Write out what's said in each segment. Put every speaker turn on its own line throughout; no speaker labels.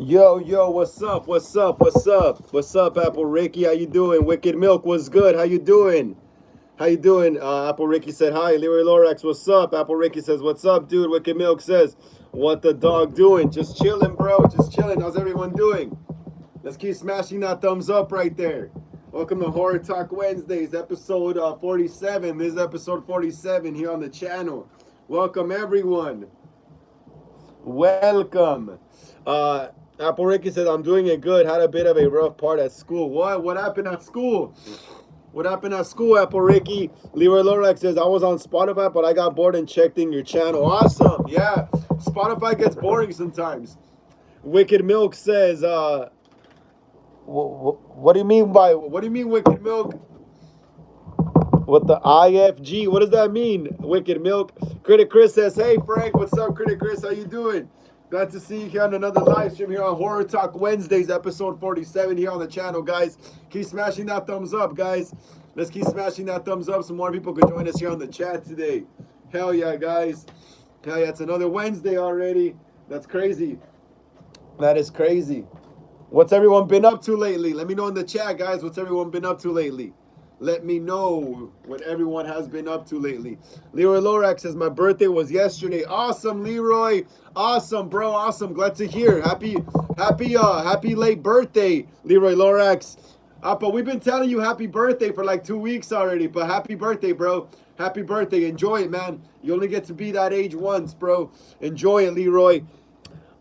Yo, what's up? What's up, Apple Ricky? How you doing? Wicked Milk was good. How you doing? How you doing? Apple Ricky said hi. Leroy Lorax, what's up? Apple Ricky says, what's up, dude? Wicked Milk says, what the dog doing? Just chilling, bro. Just chilling. How's everyone doing? Let's keep smashing that thumbs up right there. Welcome to Horror Talk Wednesdays, episode 47. This is episode 47 here on the channel. Welcome, everyone. Welcome. Apple Ricky says, I'm doing it good. Had a bit of a rough part at school. What? What happened at school? What happened at school, Apple Ricky? Leroy Lorax says, I was on Spotify, but I got bored and checked in your channel. Awesome. Yeah. Spotify gets boring sometimes. Wicked Milk says, what do you mean Wicked Milk? What the IFG? What does that mean, Wicked Milk? Critic Chris says, hey, Frank. What's up, Critic Chris? How you doing? Glad to see you here on another live stream here on Horror Talk Wednesdays, episode 47 here on the channel, guys. Keep smashing that thumbs up, guys. Let's keep smashing that thumbs up so more people can join us here on the chat today. Hell yeah, guys. Hell yeah, it's another Wednesday already. That's crazy. That is crazy. What's everyone been up to lately? Let me know in the chat, guys. What's everyone been up to lately? Let me know what everyone has been up to lately. Leroy Lorax says, my birthday was yesterday. Awesome, Leroy. Awesome, bro. Awesome. Glad to hear. Happy late birthday, Leroy Lorax. But we've been telling you happy birthday for like 2 weeks already. But happy birthday, bro. Happy birthday. Enjoy it, man. You only get to be that age once, bro. Enjoy it, Leroy.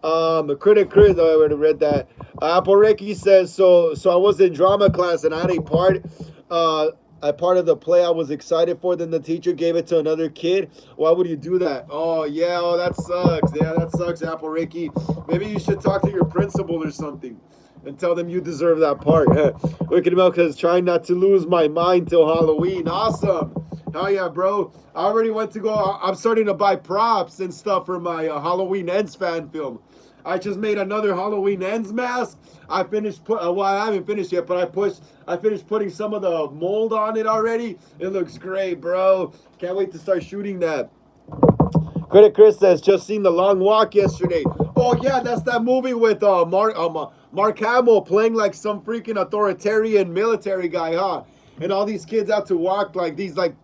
Critic Chris, I already read that. Apple Ricky says, so I was in drama class and I had a part of the play I was excited for. Then the teacher gave it to another kid. Why would you do that? Oh yeah, oh that sucks. Yeah, that sucks, Apple Ricky. Maybe you should talk to your principal or something and tell them you deserve that part. Wicked Milk says, trying not to lose my mind till Halloween. Awesome. Hell yeah, bro. I already went to go. I'm starting to buy props and stuff for my Halloween Ends fan film. I just made another Halloween Ends mask. I finished well, I haven't finished yet, but I finished putting some of the mold on it already. It looks great, bro. Can't wait to start shooting that. Critic Chris says, just seen The Long Walk yesterday. Oh yeah, that's that movie with Mark Hamill playing like some freaking authoritarian military guy, huh? And all these kids have to walk like these like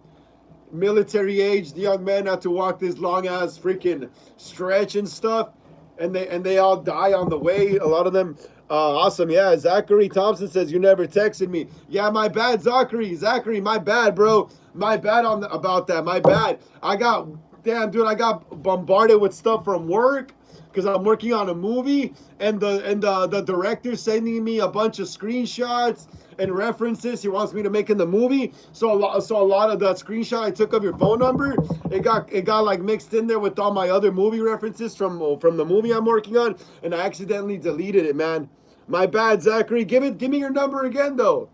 military-aged young men have to walk this long-ass freaking stretch and stuff. And they all die on the way. A lot of them. Awesome. Yeah. Zachary Thompson says, you never texted me. Yeah, my bad, Zachary. Zachary, my bad, bro. My bad about that. My bad. I got bombarded with stuff from work because I'm working on a movie, and the director's sending me a bunch of screenshots and references he wants me to make in the movie. So a lot of that screenshot I took of your phone number, it got like mixed in there with all my other movie references from the movie I'm working on, and I accidentally deleted it, man. My bad, Zachary. Give me your number again, though.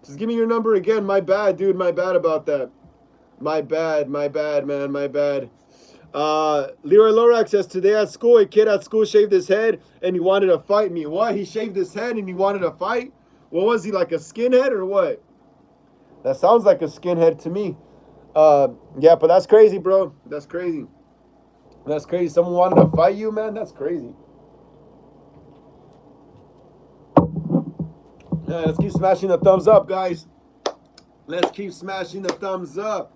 Just give me your number again. My bad, dude. My bad about that. My bad, man. My bad. Leroy Lorax says, today at school, a kid at school shaved his head and he wanted to fight me. What? He shaved his head and he wanted to fight? What was he, like a skinhead or what? That sounds like a skinhead to me. Yeah, but that's crazy, bro. That's crazy. That's crazy. Someone wanted to fight you, man? That's crazy. Yeah, let's keep smashing the thumbs up, guys. Let's keep smashing the thumbs up.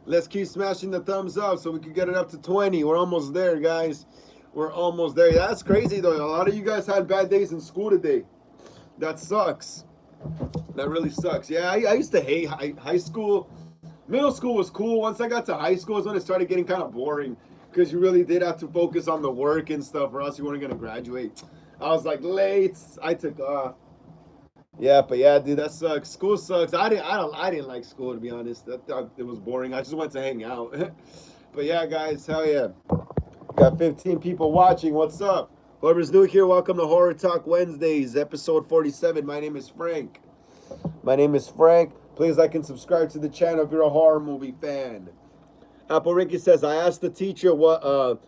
Let's keep smashing the thumbs up so we can get it up to 20. We're almost there, guys. We're almost there. That's crazy, though. A lot of you guys had bad days in school today. That sucks. That really sucks. Yeah, I used to hate high school. Middle school was cool. Once I got to high school is when it started getting kind of boring because you really did have to focus on the work and stuff or else you weren't going to graduate. I was like late. I took off. Yeah, but yeah, dude, that sucks. School sucks. I didn't like school, to be honest. I thought it was boring. I just went to hang out. But yeah, guys, hell yeah. Got 15 people watching. What's up? Whoever's new here, welcome to Horror Talk Wednesdays, episode 47. My name is Frank. Please like and subscribe to the channel if you're a horror movie fan. Apple Ricky says, I asked the teacher what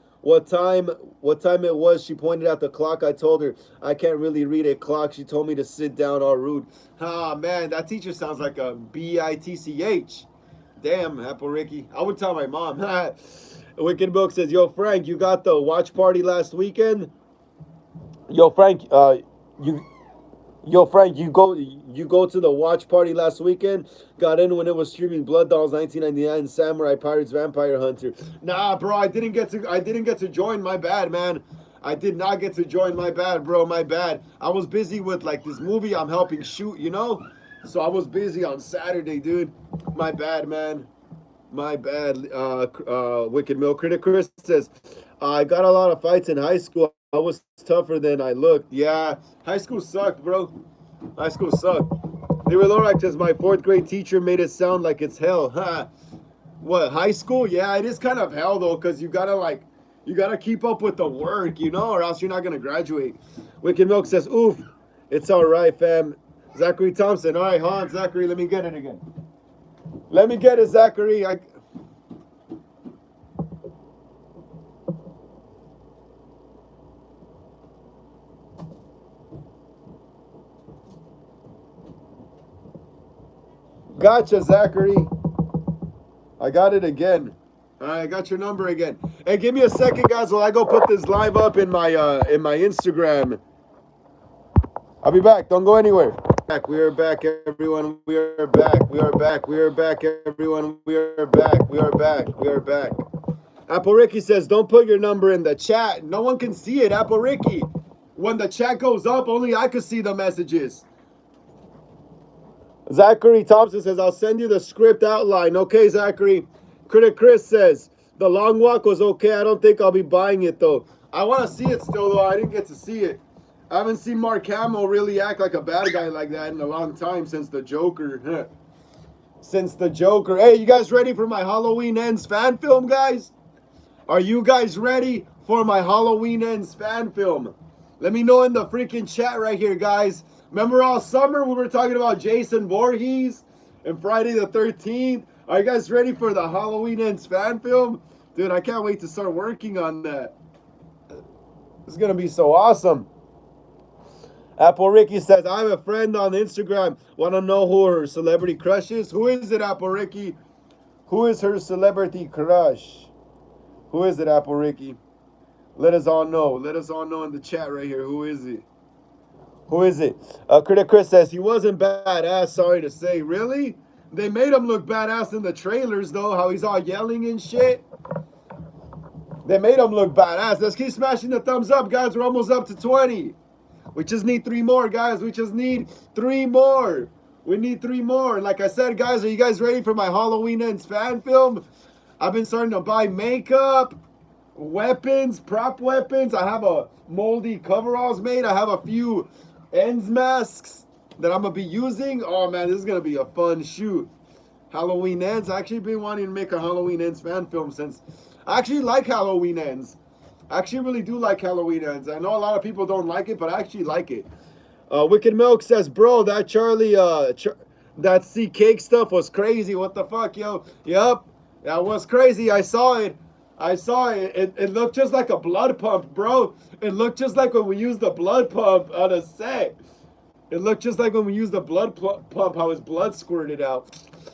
time it was. She pointed at the clock. I told her I can't really read a clock. She told me to sit down, all rude. Ah, man, that teacher sounds like a bitch. Damn, Apple Ricky. I would tell my mom. Wicked Book says, yo, Frank, you got the watch party last weekend? Yo, Frank, you Yo, Frank, you go to the watch party last weekend. Got in when it was streaming Blood Dolls 1999, Samurai Pirates, Vampire Hunter. Nah, bro, I didn't get to join. My bad, man. I did not get to join. My bad, bro. My bad. I was busy with like this movie I'm helping shoot. So I was busy on Saturday, dude. My bad, man. My bad. Wicked Mill Critic Chris says, I got a lot of fights in high school. I was tougher than I looked. Yeah, high school sucked, bro. High school sucked. Leroy Lorax says, my fourth grade teacher made it sound like it's hell. Huh? What, high school? Yeah, it is kind of hell, though, because you gotta keep up with the work, or else you're not going to graduate. Wicked Milk says, oof, it's all right, fam. Zachary Thompson. All right, Hans, Zachary, let me get it again. Let me get it, Zachary. Gotcha, Zachary. I got it again. All right, I got your number again. Hey, give me a second, guys, while I go put this live up in my Instagram. I'll be back. Don't go anywhere. We are back, everyone. We are back. We are back. We are back, everyone. We are back. We are back. We are back. Apple Ricky says, don't put your number in the chat. No one can see it, Apple Ricky. When the chat goes up, only I can see the messages. Zachary Thompson says, I'll send you the script outline. Okay, Zachary. Critic Chris says, the long walk was okay. I don't think I'll be buying it, though. I want to see it still, though. I didn't get to see it. I haven't seen Mark Hamill really act like a bad guy like that in a long time since the Joker. Since the Joker. Hey, you guys ready for my Halloween Ends fan film, guys? Are you guys ready for my Halloween Ends fan film? Let me know in the freaking chat right here, guys. Remember all summer we were talking about Jason Voorhees and Friday the 13th? Are you guys ready for the Halloween Ends fan film? Dude, I can't wait to start working on that. It's going to be so awesome. Apple Ricky says, I have a friend on Instagram. Want to know who her celebrity crush is? Who is it, Apple Ricky? Who is her celebrity crush? Who is it, Apple Ricky? Let us all know. Let us all know in the chat right here. Who is it? Who is it? Critic Chris says, he wasn't badass, sorry to say. Really? They made him look badass in the trailers, though, how he's all yelling and shit. They made him look badass. Let's keep smashing the thumbs up, guys. We're almost up to 20. We just need 3 more, guys. We just need 3 more. We need 3 more. Like I said, guys, are you guys ready for my Halloween Ends fan film? I've been starting to buy makeup, weapons, prop weapons. I have a moldy coveralls made. I have a few Ends masks that I'm going to be using. Oh, man, this is going to be a fun shoot. Halloween Ends. I actually been wanting to make a Halloween Ends fan film since I actually like Halloween Ends. I actually really do like Halloween Ends. I know a lot of people don't like it, but I actually like it. Wicked Milk says, bro, that Charlie, that sea cake stuff was crazy. What the fuck, yo? Yup, that was crazy. I saw it. I saw it. It looked just like a blood pump, bro. It looked just like when we used the blood pump on a set. It looked just like when we used the blood pump, how his blood squirted out.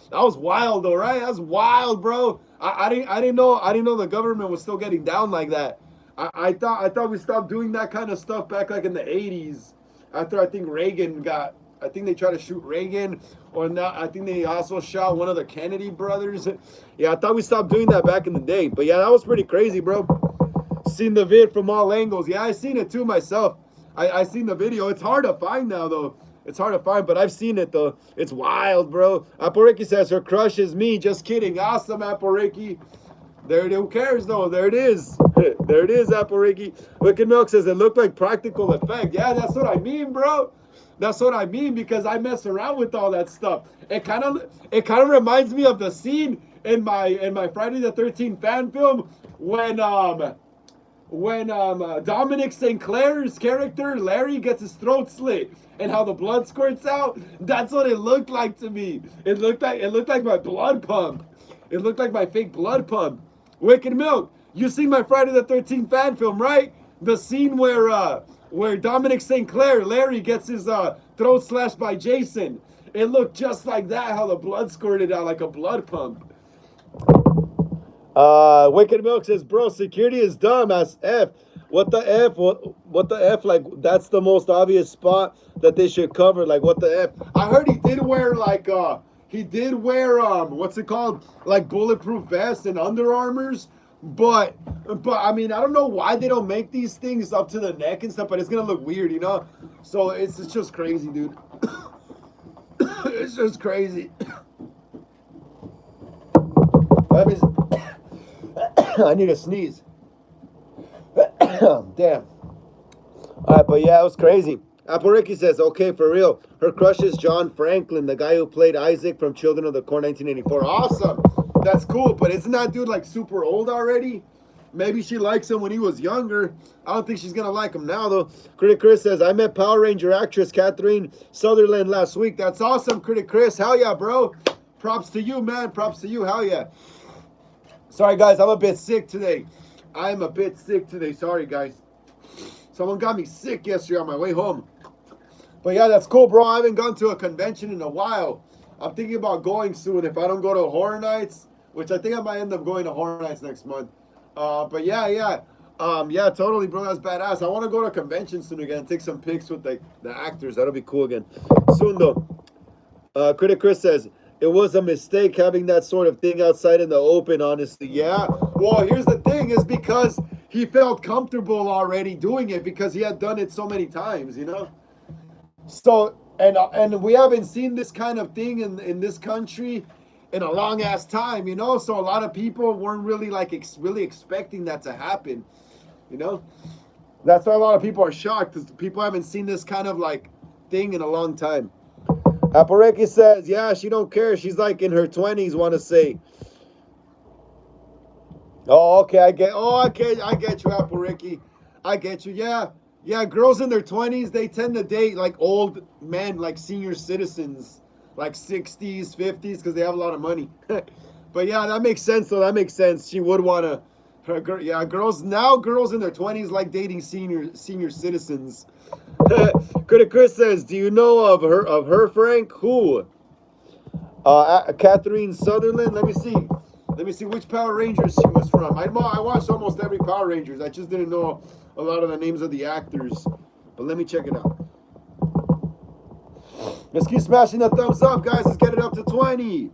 That was wild, though, right? That's wild, bro. I didn't know the government was still getting down like that. I thought we stopped doing that kind of stuff back like in the 80s. After I think Reagan got, I think they tried to shoot Reagan, or not. I think they also shot one of the Kennedy brothers. Yeah, I thought we stopped doing that back in the day. But yeah, that was pretty crazy, bro. Seen the vid from all angles. Yeah, I seen it too myself. I seen the video. It's hard to find now, though. It's hard to find, but I've seen it, though. It's wild, bro. Apple Ricky says her crush is me. Just kidding. Awesome, Apple Ricky. There, who cares, though? There it is. There it is, Apple Ricky. Wicked Milk says it looked like practical effect. Yeah, that's what I mean, bro. That's what I mean, because I mess around with all that stuff. It kind of reminds me of the scene in my Friday the 13th fan film when Dominic St. Clair's character Larry gets his throat slit and how the blood squirts out. That's what it looked like to me. It looked like my blood pump. It looked like my fake blood pump. Wicked Milk, you seen my Friday the 13th fan film, right? The scene where Dominic St. Clair, Larry, gets his throat slashed by Jason. It looked just like that, how the blood squirted out like a blood pump. Wicked Milk says, bro, security is dumb as F. What the F? What the F? Like, that's the most obvious spot that they should cover. Like, what the F? I heard he did wear like he did wear what's it called? Like bulletproof vests and Under Armours. But I mean, I don't know why they don't make these things up to the neck and stuff, but it's gonna look weird, you know? So it's just crazy, dude. It's just crazy. That means I need a sneeze. Damn. All right, but yeah, it was crazy. Apple Ricky says, okay, for real. Her crush is John Franklin, the guy who played Isaac from Children of the Corn 1984. Awesome. That's cool, but isn't that dude like super old already? Maybe she likes him when he was younger. I don't think she's going to like him now, though. Critic Chris says, I met Power Ranger actress Catherine Sutherland last week. That's awesome, Critic Chris. Hell yeah, bro. Props to you, man. Props to you. Hell yeah. Sorry, guys. I'm a bit sick today. I'm a bit sick today. Sorry, guys. Someone got me sick yesterday on my way home. But yeah, that's cool, bro. I haven't gone to a convention in a while. I'm thinking about going soon if I don't go to Horror Nights, which I think I might end up going to Horror Nights next month. But yeah, totally, bro. That's badass. I want to go to a convention soon again and take some pics with the actors. That'll be cool again. Soon, though. Critic Chris says, it was a mistake having that sort of thing outside in the open, honestly. Yeah. Well, here's the thing is because he felt comfortable already doing it because he had done it so many times, you know? So, and we haven't seen this kind of thing in this country in a long ass time, you know? So a lot of people weren't really like really expecting that to happen, you know? That's why a lot of people are shocked because people haven't seen this kind of like thing in a long time. Apareki says, yeah, she don't care. She's like in her 20s, want to say. Oh, okay, I get you, Apareki. I get you, yeah. Yeah, girls in their 20s, they tend to date like old men, like senior citizens, like 60s, 50s, because they have a lot of money. But yeah, that makes sense, though. That makes sense. She would want to, girls in their 20s like dating senior citizens. Critic Chris says, do you know of her, Frank? Who? Catherine Sutherland. Let me see which Power Rangers she was from. I watched almost every Power Rangers. I just didn't know a lot of the names of the actors. But let me check it out. Let's keep smashing that thumbs up, guys. Let's get it up to 20.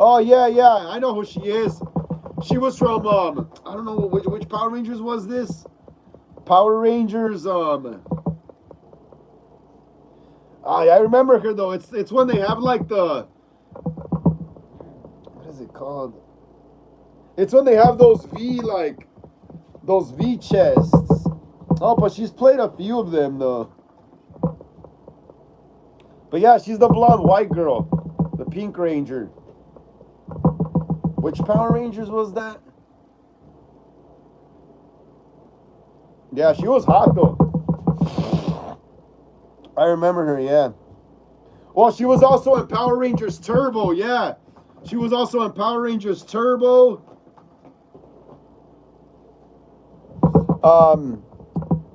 Oh, yeah. I know who she is. She was from, I don't know which Power Rangers was this? Power Rangers, I remember her, though. It's when they have, like, what is it called? It's when they have those V chests. Oh, but she's played a few of them, though. But yeah, she's the blonde white girl. The Pink Ranger. Which Power Rangers was that? Yeah, she was hot, though. I remember her, yeah. Well, she was also in Power Rangers Turbo, yeah. She was also in Power Rangers Turbo.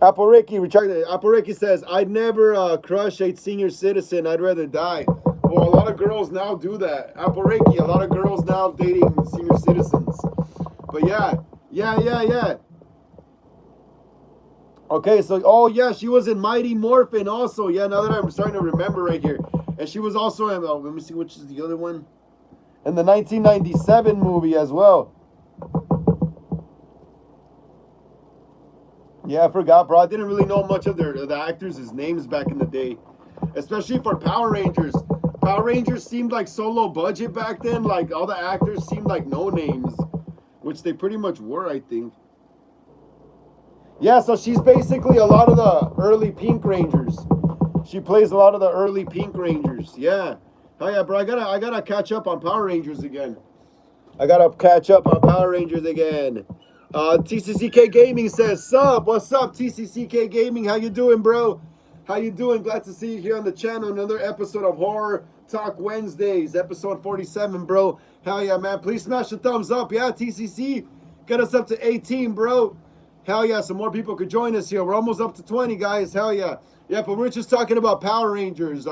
Apareki says, I'd never crush a senior citizen. I'd rather die. Well, a lot of girls now do that. Apareki, a lot of girls now dating senior citizens. But yeah. Okay, so, oh yeah, she was in Mighty Morphin also. Yeah, now that I'm starting to remember right here. And she was also in, let me see, which is the other one? In the 1997 movie as well. Yeah, I forgot, bro. I didn't really know much of the actors' names back in the day. Especially for Power Rangers. Power Rangers seemed like so low budget back then. Like, all the actors seemed like no names. Which they pretty much were, I think. Yeah, so she's basically a lot of the early Pink Rangers. She plays a lot of the early Pink Rangers. Yeah. Oh yeah, bro. I gotta catch up on Power Rangers again. TCCK Gaming says, sup? What's up, TCCK Gaming? How you doing, bro? How you doing? Glad to see you here on the channel. Another episode of Horror Talk Wednesdays, episode 47, bro. Hell yeah, man. Please smash the thumbs up. Yeah, TCC. Get us up to 18, bro. Hell yeah, some more people could join us here. We're almost up to 20, guys. Hell yeah. Yeah, but we're just talking about Power Rangers.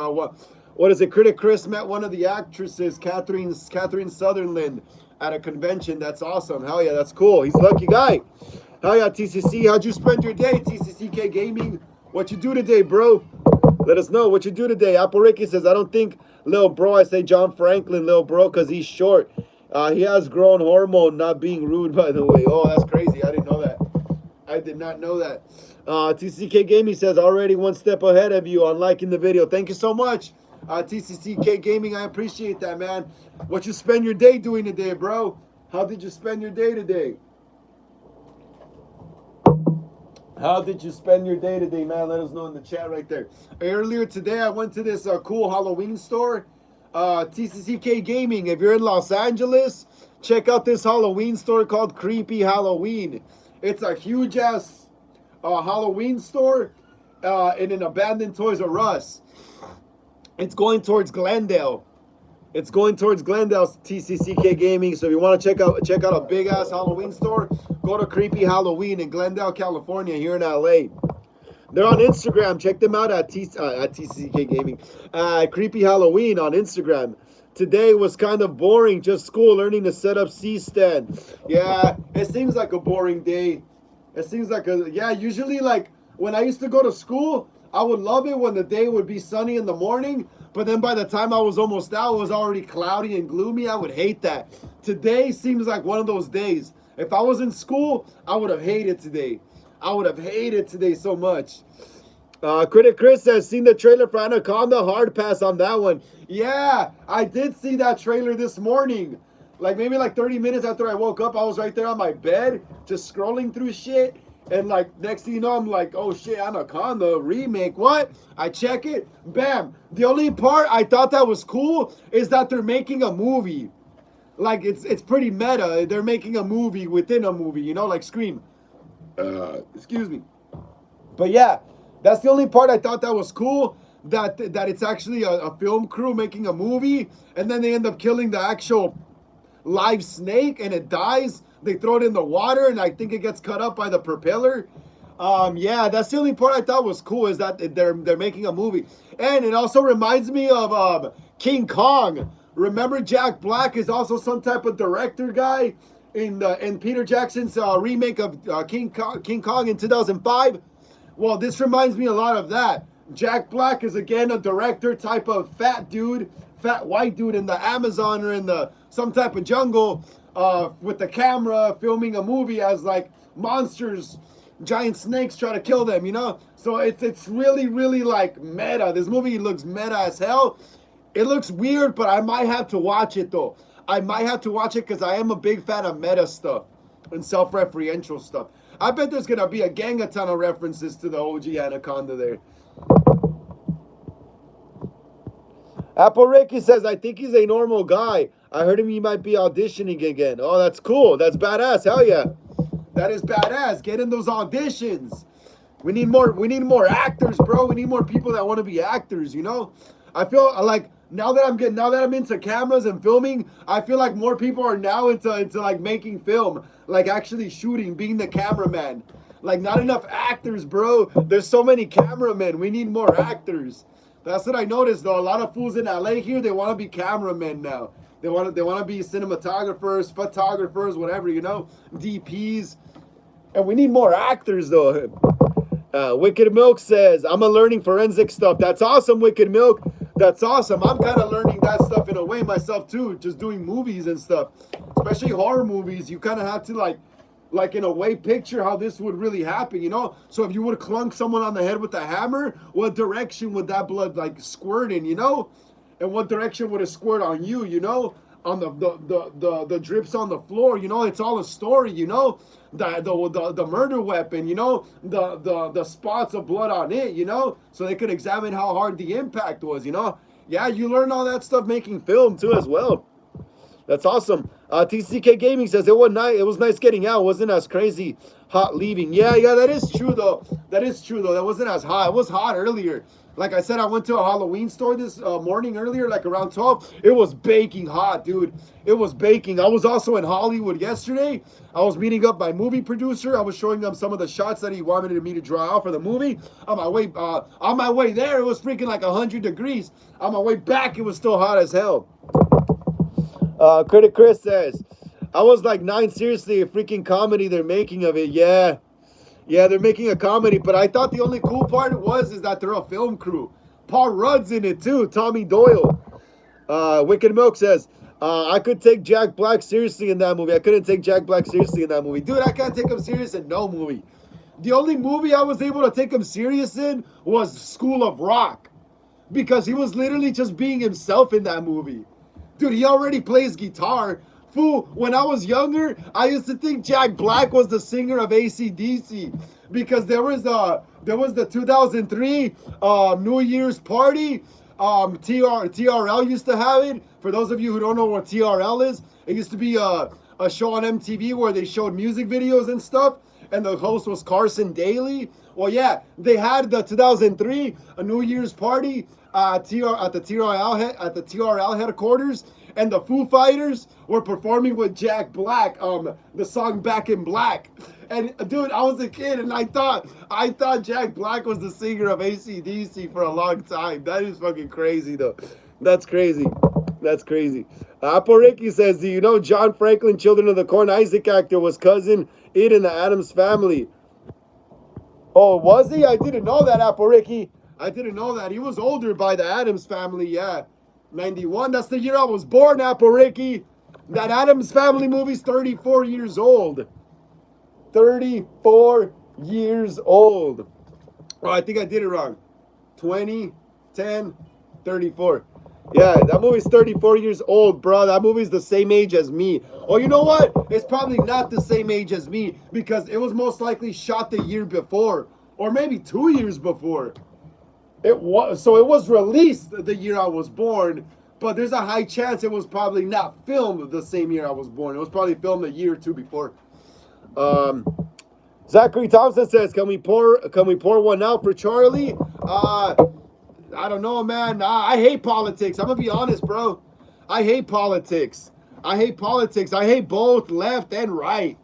What is it? Critic Chris met one of the actresses, Catherine Sutherland, at a convention. That's awesome. Hell yeah, that's cool. He's a lucky guy. Hell yeah, TCC. How'd you spend your day, TCCK Gaming? What you do today, bro? Let us know what you do today. Apple Ricky says, I don't think Lil Bro. I say John Franklin, Lil Bro, because he's short. He has grown hormone, not being rude, by the way. Oh, that's crazy. I didn't know that. I did not know that. TCK Gaming says, already one step ahead of you on liking the video. Thank you so much. TCCK Gaming, I appreciate that, man. What you spend your day doing today, bro? How did you spend your day today? How did you spend your day today, man? Let us know in the chat right there. Earlier today, I went to this cool Halloween store. TCCK Gaming, if you're in Los Angeles, check out this Halloween store called Creepy Halloween. It's a huge-ass Halloween store in an abandoned Toys R Us. It's going towards Glendale. It's going towards Glendale's TCCK Gaming. So if you want to check out a big ass Halloween store, go to Creepy Halloween in Glendale, California, here in LA. They're on Instagram. Check them out at TCCK Gaming. Creepy Halloween on Instagram. Today was kind of boring. Just school, learning to set up C-stand. Yeah, it seems like a boring day. It seems like usually like when I used to go to school, I would love it when the day would be sunny in the morning, but then by the time I was almost out, it was already cloudy and gloomy. I would hate that. Today seems like one of those days. If I was in school, I would have hated today. I would have hated today so much. Critic Chris says, seen the trailer for Anaconda? Hard pass on that one. Yeah, I did see that trailer this morning. Like maybe like 30 minutes after I woke up, I was right there on my bed, just scrolling through shit. And like next thing you know, I'm like, oh shit, Anaconda remake. What? I check it. Bam. The only part I thought that was cool is that they're making a movie. Like it's pretty meta. They're making a movie within a movie, you know, like Scream. Excuse me. But yeah, that's the only part I thought that was cool. That it's actually a film crew making a movie, and then they end up killing the actual live snake and it dies. They throw it in the water, and I think it gets cut up by the propeller. Yeah, that's the only part I thought was cool, is that they're making a movie. And it also reminds me of King Kong. Remember, Jack Black is also some type of director guy in Peter Jackson's remake of King Kong in 2005. Well, this reminds me a lot of that. Jack Black is again a director type of fat white dude in the Amazon or in some type of jungle. With the camera filming a movie as like monsters, giant snakes try to kill them, you know? So it's really, really like meta. This movie looks meta as hell. It looks weird, but I might have to watch it though. I might have to watch it because I am a big fan of meta stuff and self-referential stuff. I bet there's gonna be a ton of references to the OG Anaconda there. Apple Ricky says, I think he's a normal guy. I heard he might be auditioning again. Oh, that's cool. That's badass. Hell yeah. That is badass. Get in those auditions. We need more actors, bro. We need more people that want to be actors, you know? I feel like now that I'm into cameras and filming, I feel like more people are now into like making film, like actually shooting, being the cameraman. Like not enough actors, bro. There's so many cameramen. We need more actors. That's what I noticed though. A lot of fools in LA here, they want to be cameramen now. They want to be cinematographers, photographers, whatever, you know, DPs. And we need more actors though. Wicked Milk says, I'm learning forensic stuff. That's awesome, Wicked Milk. That's awesome. I'm kind of learning that stuff in a way myself too, just doing movies and stuff. Especially horror movies. You kind of have to like in a way picture how this would really happen, you know? So if you would clunk someone on the head with a hammer, what direction would that blood like squirt in, you know? And what direction would it squirt on you, you know? On the drips on the floor, you know? It's all a story, you know? The murder weapon, you know? The spots of blood on it, you know? So they could examine how hard the impact was, you know? Yeah, you learn all that stuff making film too as well. That's awesome. TCK Gaming says it was nice. It was nice getting out. It wasn't as crazy hot leaving. Yeah, that is true though. That is true though. That wasn't as hot. It was hot earlier. Like I said, I went to a Halloween store this morning earlier, like around 12. It was baking hot, dude. It was baking. I was also in Hollywood yesterday. I was meeting up my movie producer. I was showing them some of the shots that he wanted me to draw out for the movie. On my way there, it was freaking like 100 degrees. On my way back, it was still hot as hell. Critic Chris says, I was like, 9, seriously, a freaking comedy they're making of it. Yeah, they're making a comedy, but I thought the only cool part is that they're a film crew. Paul Rudd's in it too, Tommy Doyle. Wicked Milk says, I could take Jack Black seriously in that movie. I couldn't take Jack Black seriously in that movie. Dude, I can't take him serious in no movie. The only movie I was able to take him serious in was School of Rock, because he was literally just being himself in that movie. Dude, he already plays guitar. Fool, when I was younger, I used to think Jack Black was the singer of AC/DC, because there was the 2003 New Year's party. TRL used to have it. For those of you who don't know what TRL is, it used to be a show on MTV where they showed music videos and stuff, and the host was Carson Daly. Well, yeah, they had the 2003 New Year's party at the TRL headquarters, and the Foo Fighters were performing with Jack Black, the song Back in Black. And dude, I was a kid and I thought Jack Black was the singer of AC/DC for a long time. That is fucking crazy though. That's crazy. Apple Ricky says, do you know John Franklin, Children of the Corn, Isaac actor, was cousin Ed in the Addams Family? Oh, was he? I didn't know that, Apple Ricky. I didn't know that. He was older by the Addams Family, yeah. 91, that's the year I was born, Apple Ricky. That Addams Family movie's 34 years old. 34 years old. Oh, I think I did it wrong. 20, 10, 34. Yeah, that movie's 34 years old, bro. That movie's the same age as me. Oh, you know what? It's probably not the same age as me, because it was most likely shot the year before, or maybe 2 years before. It was released the year I was born, but there's a high chance it was probably not filmed the same year I was born. It was probably filmed a year or two before. Zachary Thompson says, can we pour one out for Charlie? I don't know, man. I hate politics. I'm gonna be honest, bro. I hate politics. I hate both left and right.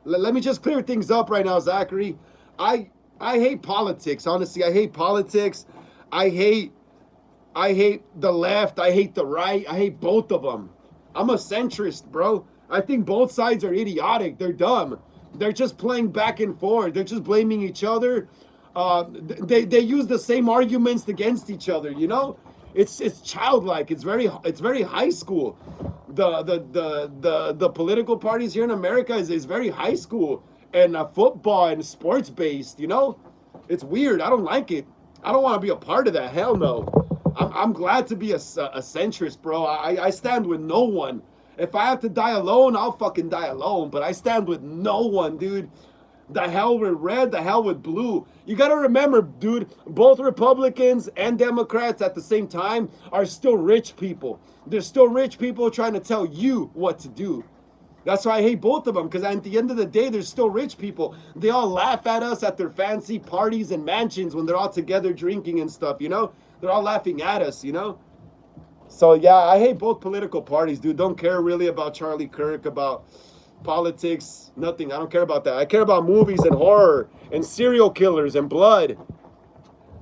Let me just clear things up right now, Zachary. I hate politics, honestly. I hate politics. I hate the left. I hate the right. I hate both of them. I'm a centrist, bro. I think both sides are idiotic. They're dumb. They're just playing back and forth. They're just blaming each other. They use the same arguments against each other, you know? It's childlike. It's very high school. The political parties here in America is very high school, and football and sports based, you know? It's weird. I don't like it. I don't want to be a part of that. Hell no. I'm glad to be a centrist, bro. I stand with no one. If I have to die alone, I'll fucking die alone. But I stand with no one, dude. The hell with red, the hell with blue. You got to remember, dude, both Republicans and Democrats at the same time are still rich people. They're still rich people trying to tell you what to do. That's why I hate both of them, because at the end of the day, they're still rich people. They all laugh at us at their fancy parties and mansions when they're all together drinking and stuff, you know? They're all laughing at us, you know? So, yeah, I hate both political parties, dude. Don't care really about Charlie Kirk, about politics, nothing. I don't care about that. I care about movies and horror and serial killers and blood.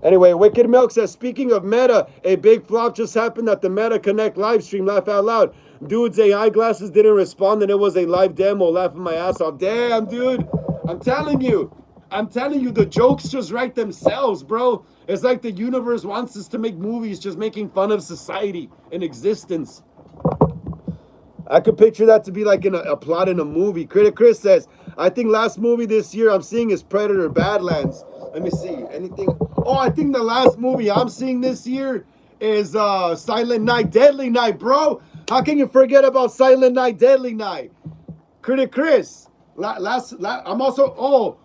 Anyway, Wicked Milk says, speaking of Meta, a big flop just happened at the Meta Connect live stream. Laugh out loud. Dude's AI glasses didn't respond and it was a live demo. Laughing my ass off. Damn, dude. I'm telling you, the jokes just write themselves, bro. It's like the universe wants us to make movies just making fun of society and existence. I could picture that to be like in a plot in a movie. Critic Chris says, I think last movie this year I'm seeing is Predator Badlands. Let me see. Anything? Oh, I think the last movie I'm seeing this year is Silent Night, Deadly Night, bro. How can you forget about Silent Night, Deadly Night? Critic Chris. I'm also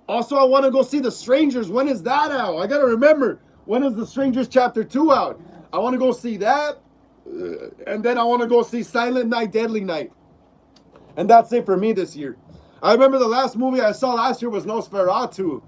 I want to go see The Strangers. When is that out? I got to remember. When is The Strangers Chapter 2 out? I want to go see that. And then I want to go see Silent Night, Deadly Night. And that's it for me this year. I remember the last movie I saw last year was Nosferatu.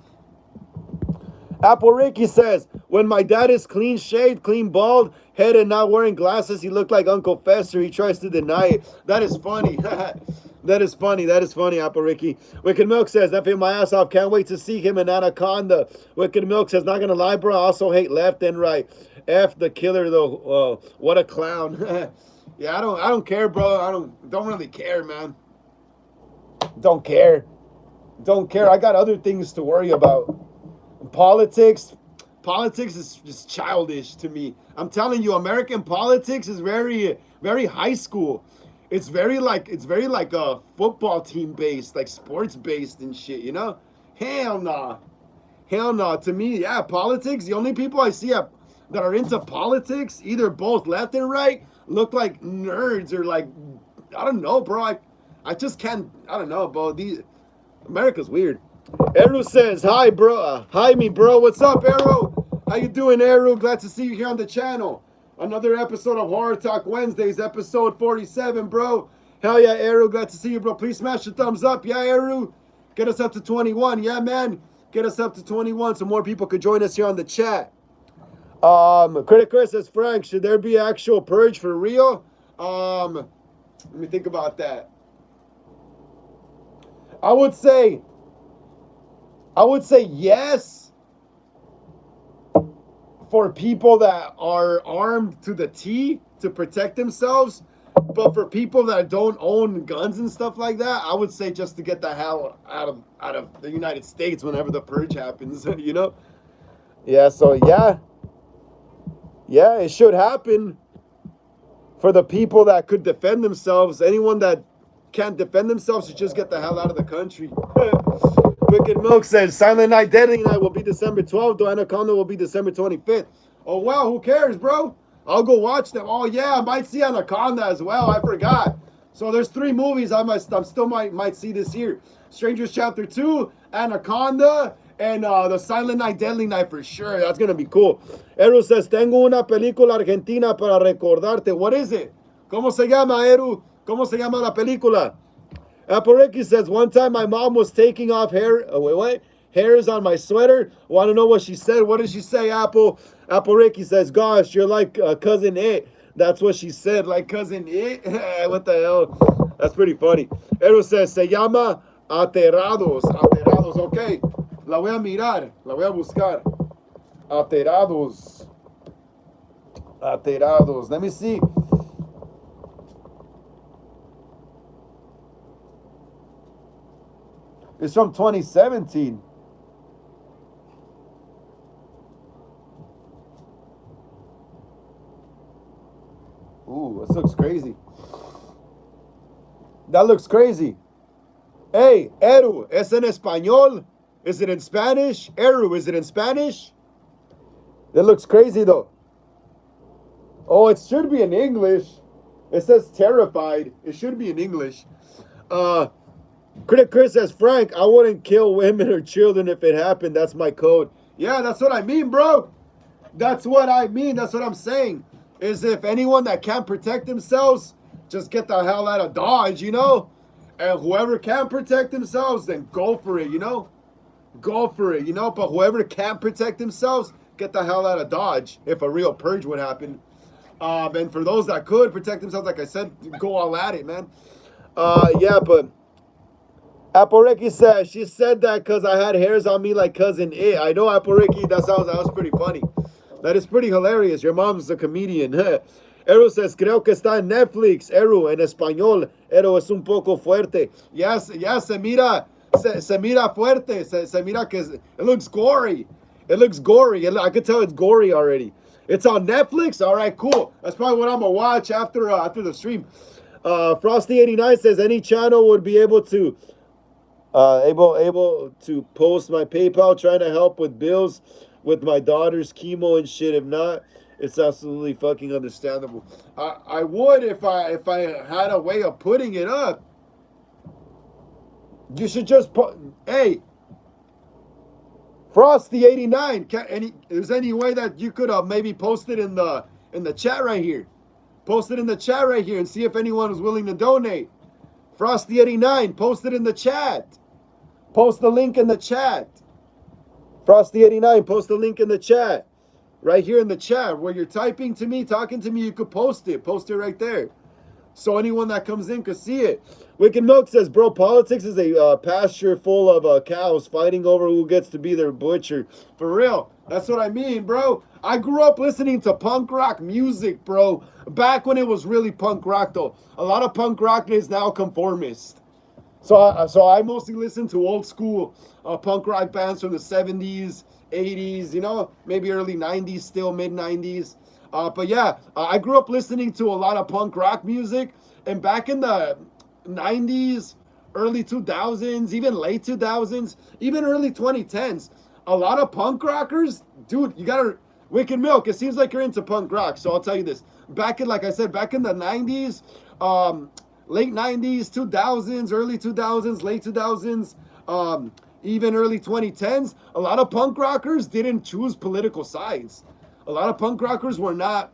Apple Ricky says, when my dad is clean shaved, clean bald, head and not wearing glasses, he looked like Uncle Fester. He tries to deny it. That is funny. That is funny. That is funny, Apple Ricky. Wicked Milk says, laughing my ass off. Can't wait to see him in Anaconda. Wicked Milk says, not going to lie, bro. I also hate left and right. F the killer, though. What a clown. Yeah, I don't care, bro. I don't really care, man. Don't care. Don't care. I got other things to worry about. Politics is just childish to me. I'm telling you, American politics is very, very high school. It's very like a football team based, like sports based and shit, you know? Hell nah. Hell nah. To me, yeah, politics, the only people I see that are into politics, either both left and right, look like nerds or like, I don't know, bro. I just can't, I don't know, bro. America's weird. Eru says, hi, bro. Hi, me, bro. What's up, Eru? How you doing, Eru? Glad to see you here on the channel. Another episode of Horror Talk Wednesdays, episode 47, bro. Hell yeah, Eru. Glad to see you, bro. Please smash the thumbs up. Yeah, Eru. Get us up to 21. Yeah, man. Get us up to 21 so more people could join us here on the chat. Critic Chris says, Frank, should there be actual purge for real? Let me think about that. I would say yes for people that are armed to the T to protect themselves. But for people that don't own guns and stuff like that, I would say just to get the hell out of the United States whenever the purge happens, you know? Yeah, so yeah. Yeah, it should happen for the people that could defend themselves. Anyone that can't defend themselves should just get the hell out of the country. Wicked Milk says, Silent Night, Deadly Night will be December 12th, though Anaconda will be December 25th. Oh, wow, who cares, bro? I'll go watch them. Oh, yeah, I might see Anaconda as well. I forgot. So there's 3 movies I still might see this year. Strangers Chapter 2, Anaconda, and the Silent Night, Deadly Night for sure. That's going to be cool. Eru says, tengo una película argentina para recordarte. What is it? ¿Cómo se llama, Eru? ¿Cómo se llama la película? Apple Ricky says, one time my mom was taking off hairs on my sweater. Want to know what she said? What did she say, Apple? Apple Ricky says, gosh, you're like Cousin It. That's what she said, like Cousin It. What the hell? That's pretty funny. Eru says, se llama Aterrados. Aterrados, okay. La voy a mirar. La voy a buscar. Aterrados. Aterrados. Let me see. It's from 2017. Ooh, this looks crazy. That looks crazy. Hey, Eru, ¿es en español? Is it in Spanish? Eru, is it in Spanish? That looks crazy, though. Oh, it should be in English. It says terrified. It should be in English. Critic Chris says, Frank, I wouldn't kill women or children if it happened. That's my code. Yeah, that's what I mean, bro. That's what I mean. That's what I'm saying. Is if anyone that can't protect themselves, just get the hell out of Dodge, you know? And whoever can protect themselves, then go for it, you know? Go for it, you know? But whoever can't protect themselves, get the hell out of Dodge if a real purge would happen. And for those that could protect themselves, like I said, go all at it, man. Yeah, but Apple Ricky says, she said that because I had hairs on me like Cousin It. I know, Apple Ricky, that was pretty funny. That is pretty hilarious. Your mom's a comedian. Eru says, creo que está en Netflix. Eru, en español. Eru es un poco fuerte. Yes, se mira fuerte. Se mira que it looks gory. It looks gory. I could tell it's gory already. It's on Netflix? All right, cool. That's probably what I'm going to watch after the stream. Frosty89 says, any channel would be able to post my PayPal, trying to help with bills with my daughter's chemo and shit. If not, it's absolutely fucking understandable. I would if I had a way of putting it up. You should just put, hey, Frosty89, there's any way that you could maybe post it in the chat right here? Post it in the chat right here and see if anyone is willing to donate. Frosty89, post it in the chat. Post the link in the chat. Frosty89, post the link in the chat. Right here in the chat where you're typing to me, talking to me, you could post it. Post it right there. So anyone that comes in could see it. Wicked Milk says, bro, politics is a pasture full of cows fighting over who gets to be their butcher. For real. That's what I mean, bro. I grew up listening to punk rock music, bro. Back when it was really punk rock, though. A lot of punk rock is now conformist. So I mostly listen to old school punk rock bands from the 70s, 80s, you know, maybe early 90s still, mid 90s. But yeah, I grew up listening to a lot of punk rock music. And back in the 90s, early 2000s, even late 2000s, even early 2010s, a lot of punk rockers, dude, you gotta, Wicked Milk, it seems like you're into punk rock. So I'll tell you this. Back in, like I said, back in the 90s, late 90s, 2000s, early 2000s, late 2000s, even early 2010s, a lot of punk rockers didn't choose political sides. A lot of punk rockers were not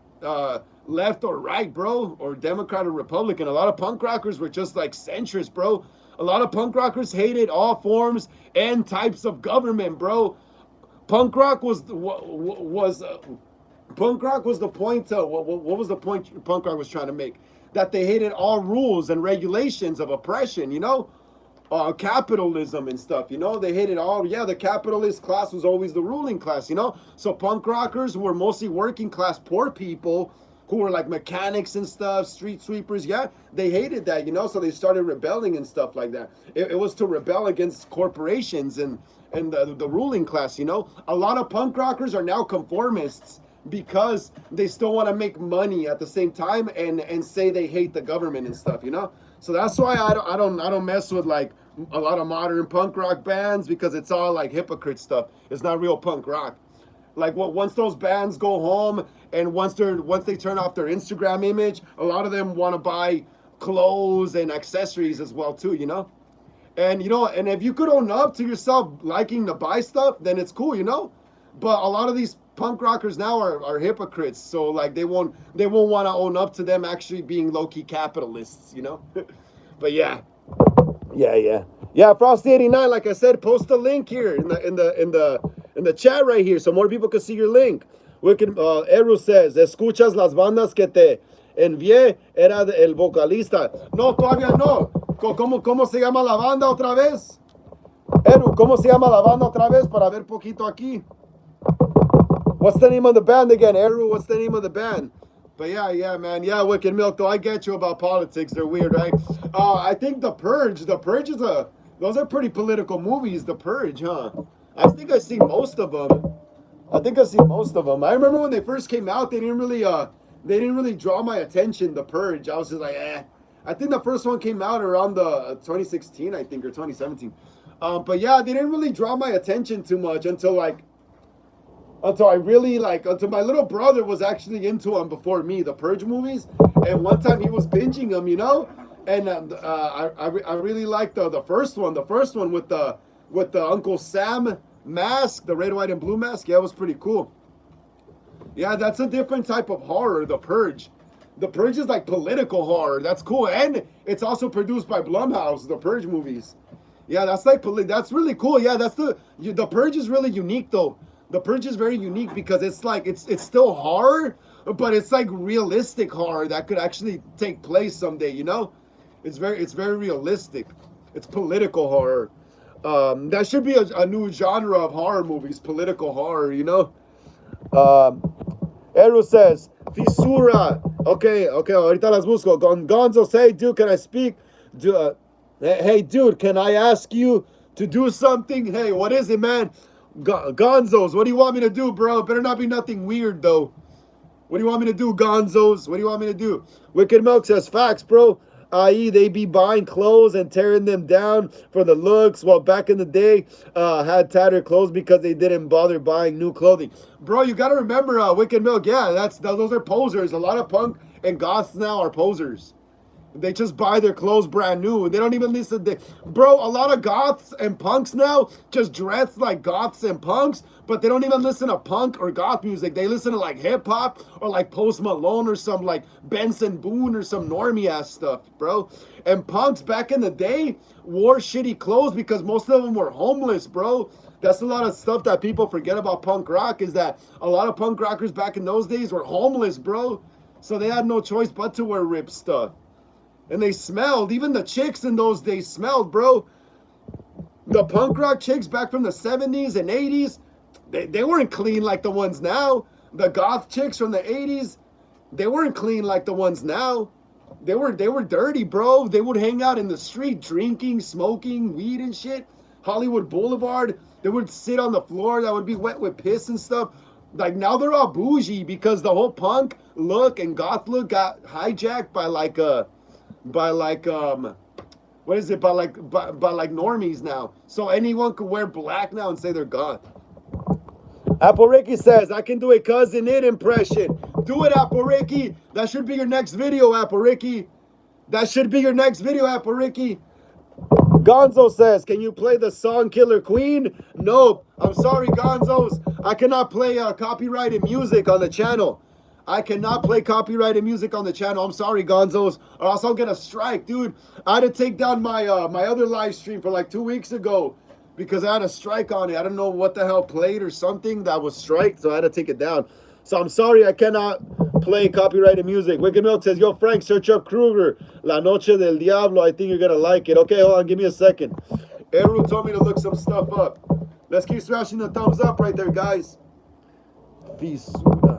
left or right, bro, or Democrat or Republican. A lot of punk rockers were just like centrist, bro. A lot of punk rockers hated all forms and types of government, bro. Punk rock was punk rock was the point. What was the point punk rock was trying to make? That they hated all rules and regulations of oppression, you know? Capitalism and stuff, you know? They hated all, yeah, the capitalist class was always the ruling class, you know? So punk rockers were mostly working class poor people who were like mechanics and stuff, street sweepers, yeah? They hated that, you know? So they started rebelling and stuff like that. It was to rebel against corporations and the ruling class, you know? A lot of punk rockers are now conformists because they still want to make money at the same time and say they hate the government and stuff, you know? So that's why I don't mess with like a lot of modern punk rock bands, because it's all like hypocrite stuff. It's not real punk rock. Like once those bands go home and once they turn off their Instagram image, a lot of them want to buy clothes and accessories as well too, you know? And you know, and if you could own up to yourself liking to buy stuff, then it's cool, you know? But a lot of these punk rockers now are hypocrites, so like they won't want to own up to them actually being low-key capitalists, you know? But yeah, Frosty89, like I said, post the link here in the chat right here so more people can see your link. Wicked Eru says, escuchas las bandas que te envié, era el vocalista. No, todavía no. ¿Cómo se llama la banda otra vez? Eru, ¿cómo se llama la banda otra vez para ver poquito aquí? What's the name of the band again, Eru? What's the name of the band? But yeah, man. Yeah, Wicked Milk, though. I get you about politics. They're weird, right? I think The Purge is those are pretty political movies, The Purge, huh? I think I've seen most of them. I remember when they first came out, they didn't really draw my attention, The Purge. I was just like, eh. I think the first one came out around the 2016, I think, or 2017. But yeah, they didn't really draw my attention too much until my little brother was actually into them before me, the Purge movies. And one time he was binging them, you know? And I really liked the first one with the Uncle Sam mask, the red, white, and blue mask. Yeah, it was pretty cool. Yeah, that's a different type of horror, The Purge. The Purge is like political horror. That's cool. And it's also produced by Blumhouse, the Purge movies. Yeah, that's really cool. Yeah, the Purge is really unique though. The Purge is very unique because it's like it's still horror, but it's like realistic horror that could actually take place someday, you know? It's very realistic. It's political horror. That should be a new genre of horror movies, political horror, you know? Eru says, Fisura. Okay, ahorita las busco. Gonzo, say, dude, can I speak? Hey, dude, can I ask you to do something? Hey, what is it, man? Gonzos, what do you want me to do, bro? It better not be nothing weird, though. What do you want me to do, Gonzos? What do you want me to do? Wicked Milk says, facts, bro. I.e., they be buying clothes and tearing them down for the looks, while back in the day, had tattered clothes because they didn't bother buying new clothing. Bro, you gotta remember, Wicked Milk, yeah, those are posers. A lot of punk and goths now are posers. They just buy their clothes brand new. They don't even listen to... Bro, a lot of goths and punks now just dress like goths and punks, but they don't even listen to punk or goth music. They listen to like hip-hop or like Post Malone or some like Benson Boone or some normie-ass stuff, bro. And punks back in the day wore shitty clothes because most of them were homeless, bro. That's a lot of stuff that people forget about punk rock, is that a lot of punk rockers back in those days were homeless, bro. So they had no choice but to wear ripped stuff. And they smelled. Even the chicks in those days smelled, bro. The punk rock chicks back from the 70s and 80s, they weren't clean like the ones now. The goth chicks from the 80s, they weren't clean like the ones now. They were dirty, bro. They would hang out in the street drinking, smoking weed and shit. Hollywood Boulevard, they would sit on the floor that would be wet with piss and stuff. Like now they're all bougie because the whole punk look and goth look got hijacked by like what is it, by like normies now. So anyone could wear black now and say they're goth. Apple Ricky says, I can do a Cousin It impression. Do it, Apple Ricky. That should be your next video, Apple Ricky. That should be your next video, Apple Ricky. Gonzo says, can you play the song Killer Queen? Nope. I'm sorry, Gonzos. I cannot play copyrighted music on the channel. I cannot play copyrighted music on the channel. I'm sorry, Gonzos, or else I'll get a strike, dude. I had to take down my my other live stream for like 2 weeks ago because I had a strike on it. I don't know what the hell played or something that was striked, so I had to take it down. So I'm sorry, I cannot play copyrighted music. Wicked Milk says, yo, Frank, search up Kruger, La Noche del Diablo. I think you're going to like it. Okay, hold on, give me a second. Eru told me to look some stuff up. Let's keep smashing the thumbs up right there, guys. Fisura.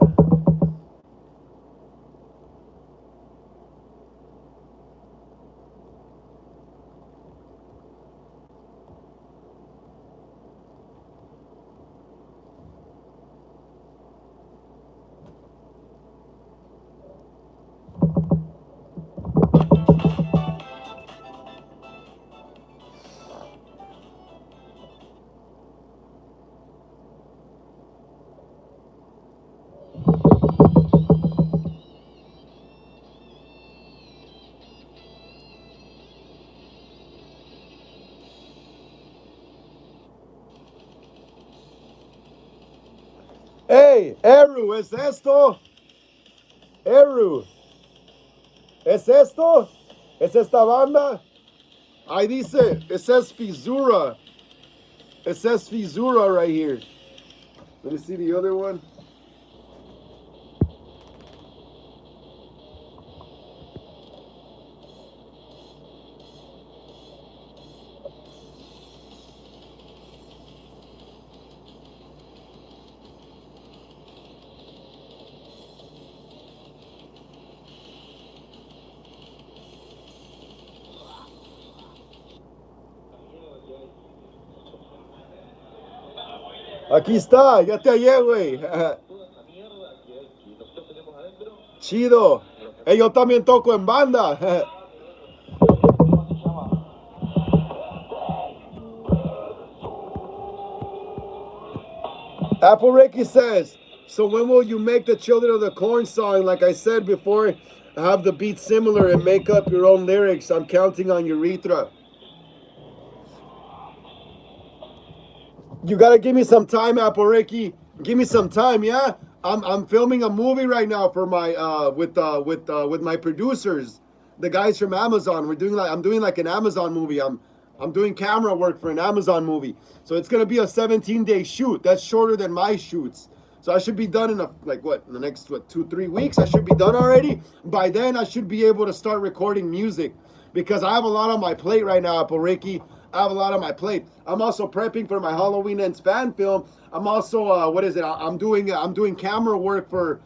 Hey, Eru, ¿es esto? Eru, ¿es esto? ¿Es esta banda? Ahí dice, it says Fisura. It says Fisura right here. Let me see the other one. Aquí está, ya te hallé, güey. Chido. Yo también toco en banda. Apple Ricky says, so when will you make the Children of the Corn song? Like I said before, have the beat similar and make up your own lyrics. I'm counting on Urethra. You gotta give me some time, Apple Ricky. Give me some time, yeah. I'm filming a movie right now for my with my producers, the guys from Amazon. I'm doing like an Amazon movie. I'm doing camera work for an Amazon movie. So it's gonna be a 17-day shoot. That's shorter than my shoots. So I should be done in in the next 2-3 weeks. I should be done already. By then I should be able to start recording music because I have a lot on my plate right now, Apple Ricky. I have a lot on my plate. I'm also prepping for my Halloween Ends fan film. I'm also I'm doing camera work for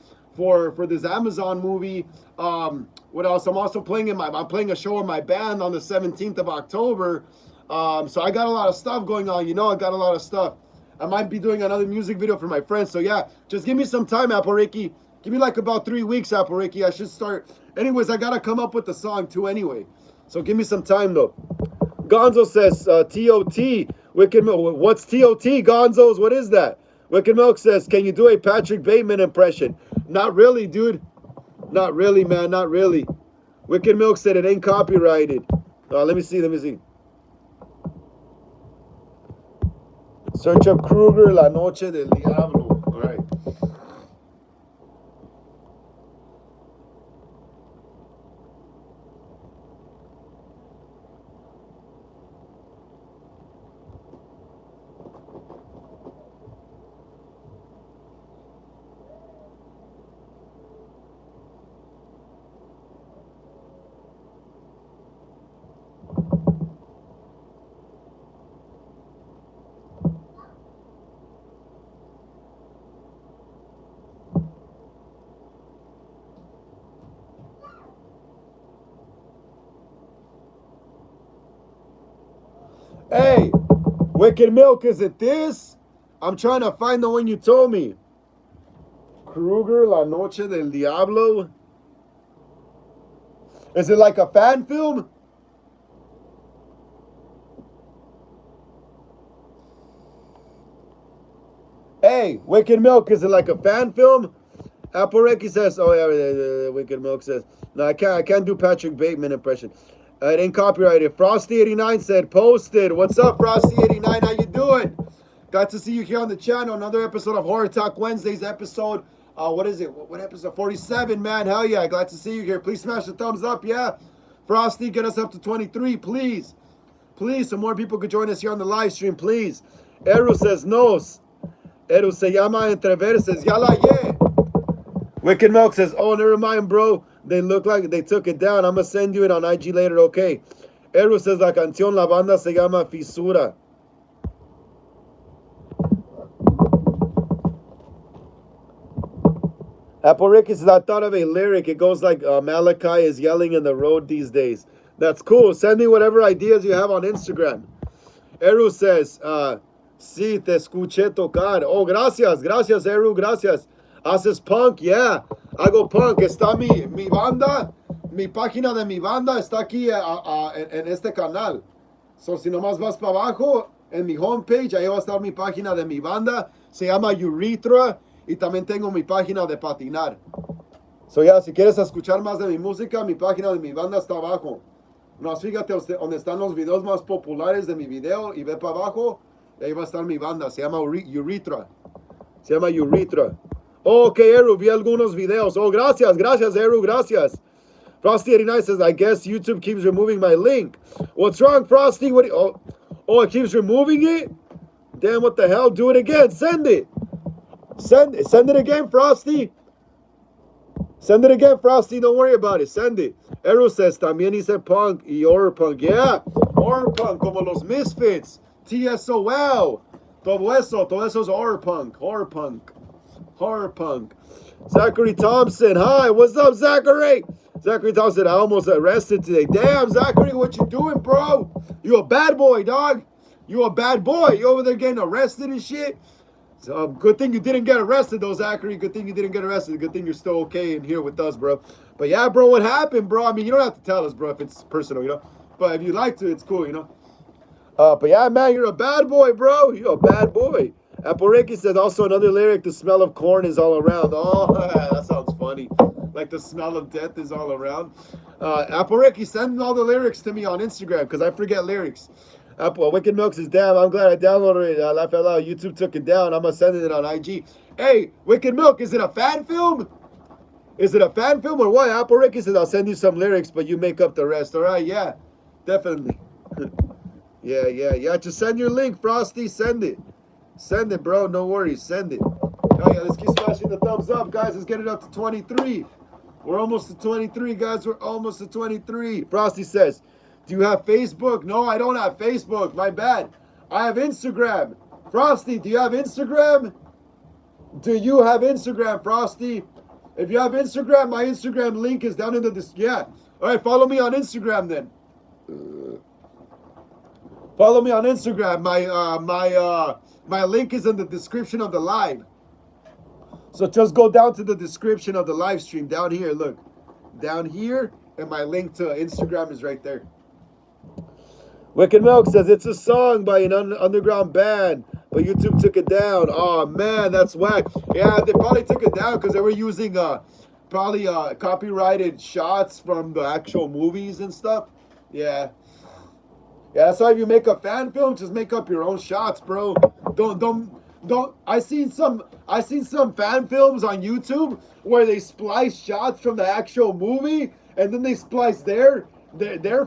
this Amazon movie. What else? I'm also playing I'm playing a show in my band on the 17th of October. So I got a lot of stuff going on. You know, I got a lot of stuff. I might be doing another music video for my friends. So yeah, just give me some time, Apple Ricky. Give me like about 3 weeks, Apple Ricky. I should start. Anyways, I gotta come up with the song too anyway. So give me some time though. Gonzo says, TOT, Wicked Milk. What's TOT, Gonzos? What is that? Wicked Milk says, can you do a Patrick Bateman impression? Not really, dude. Not really, man. Not really. Wicked Milk said it ain't copyrighted. Let me see. Search up Kruger, La Noche del Diablo. All right. Hey, Wicked Milk, is it this? I'm trying to find the one you told me. Kruger, La Noche del Diablo. Is it like a fan film? Hey, Wicked Milk, is it like a fan film? Apple Ricky says, oh yeah, Wicked Milk says, no, I can't do Patrick Bateman impression. It ain't copyrighted. Frosty89 said, posted. What's up, Frosty89? How you doing? Got to see you here on the channel. Another episode of Horror Talk Wednesdays episode. What is it? What episode? 47, man. Hell yeah. Glad to see you here. Please smash the thumbs up, yeah? Frosty, get us up to 23, please. Please, so more people could join us here on the live stream, please. Eru says, nos. Eru se llama entreverses. Yala, yeah. Wicked Milk says, oh, never mind, bro. They look like they took it down. I'm going to send you it on IG later, okay? Eru says, la canción, la banda se llama Fisura. Apple Ricky says, I thought of a lyric. It goes like, Malachi is yelling in the road these days. That's cool. Send me whatever ideas you have on Instagram. Eru says, sí, te escuché tocar. Oh, gracias. Gracias, Eru. Gracias. Haces punk, yeah. Hago punk. Está mi banda. Mi página de mi banda está aquí en este canal. So, si nomás vas para abajo, en mi homepage, ahí va a estar mi página de mi banda. Se llama Urethra. Y también tengo mi página de patinar. So, ya, si quieres escuchar más de mi música, mi página de mi banda está abajo. No, fíjate donde están los videos más populares de mi video y ve para abajo. Y ahí va a estar mi banda. Se llama Urethra. Se llama Urethra. Oh, ok, Eru, vi algunos videos. Oh, gracias, Eru, gracias. Frosty89 says, I guess YouTube keeps removing my link. What's wrong, Frosty? Oh, it keeps removing it? Damn, what the hell? Do it again. Send it. Send it again, Frosty. Send it again, Frosty. Don't worry about it. Send it. Eru says, también hice punk y horror punk. Yeah, horror punk, como los Misfits. TSOL. Todo eso es horror punk. Horror punk. Horror punk. Zachary Thompson. Hi, what's up, Zachary? Zachary Thompson, I almost arrested today. Damn, Zachary, what you doing, bro? You a bad boy, dog. You a bad boy. You over there getting arrested and shit. So, good thing you didn't get arrested, though, Zachary. Good thing you didn't get arrested. Good thing you're still okay in here with us, bro. But yeah, bro, what happened, bro? I mean, you don't have to tell us, bro, if it's personal, you know. But if you like to, it's cool, you know. But yeah, man, you're a bad boy, bro. You're a bad boy. Apple Ricky says also another lyric, the smell of corn is all around. Oh, that sounds funny. Like the smell of death is all around. Apple Ricky, send all the lyrics to me on Instagram because I forget lyrics. Wicked Milk says, damn, I'm glad I downloaded it. Laugh out loud. YouTube took it down. I'm going to send it on IG. Hey, Wicked Milk, is it a fan film? Is it a fan film or what? Apple Ricky says, I'll send you some lyrics, but you make up the rest. All right, yeah, definitely. Yeah. Just send your link, Frosty. Send it. Send it, bro. No worries. Send it. Oh, yeah, let's keep smashing the thumbs up, guys. Let's get it up to 23. We're almost to 23, guys. We're almost to 23. Frosty says, do you have Facebook? No, I don't have Facebook. My bad. I have Instagram. Frosty, do you have Instagram? Do you have Instagram, Frosty? If you have Instagram, my Instagram link is down in the description. Yeah. All right, follow me on Instagram then. Follow me on Instagram. My link is in the description of the live. So just go down to the description of the live stream. Down here, look. Down here, and my link to Instagram is right there. Wicked Milk says it's a song by an underground band, but YouTube took it down. Oh man, that's whack. Yeah, they probably took it down because they were using probably copyrighted shots from the actual movies and stuff. Yeah. Yeah, that's why if you make a fan film, just make up your own shots, bro. Don't I seen some fan films on YouTube where they splice shots from the actual movie and then they splice their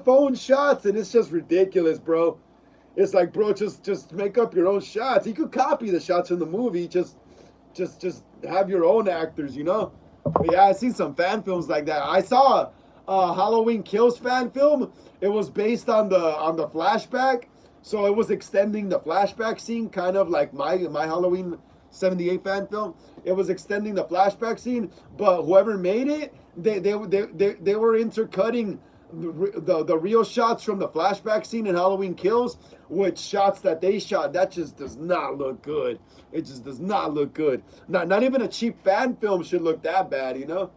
phone shots, and it's just ridiculous, bro. It's like, bro, just make up your own shots. You could copy the shots from the movie, just have your own actors, you know? But yeah, I seen some fan films like that. I saw a Halloween Kills fan film. It was based on the flashback, so it was extending the flashback scene, kind of like my Halloween '78 fan film. It was extending the flashback scene, but whoever made it, they were intercutting the real shots from the flashback scene in Halloween Kills with shots that they shot. That just does not look good. It just does not look good. Not even a cheap fan film should look that bad, you know?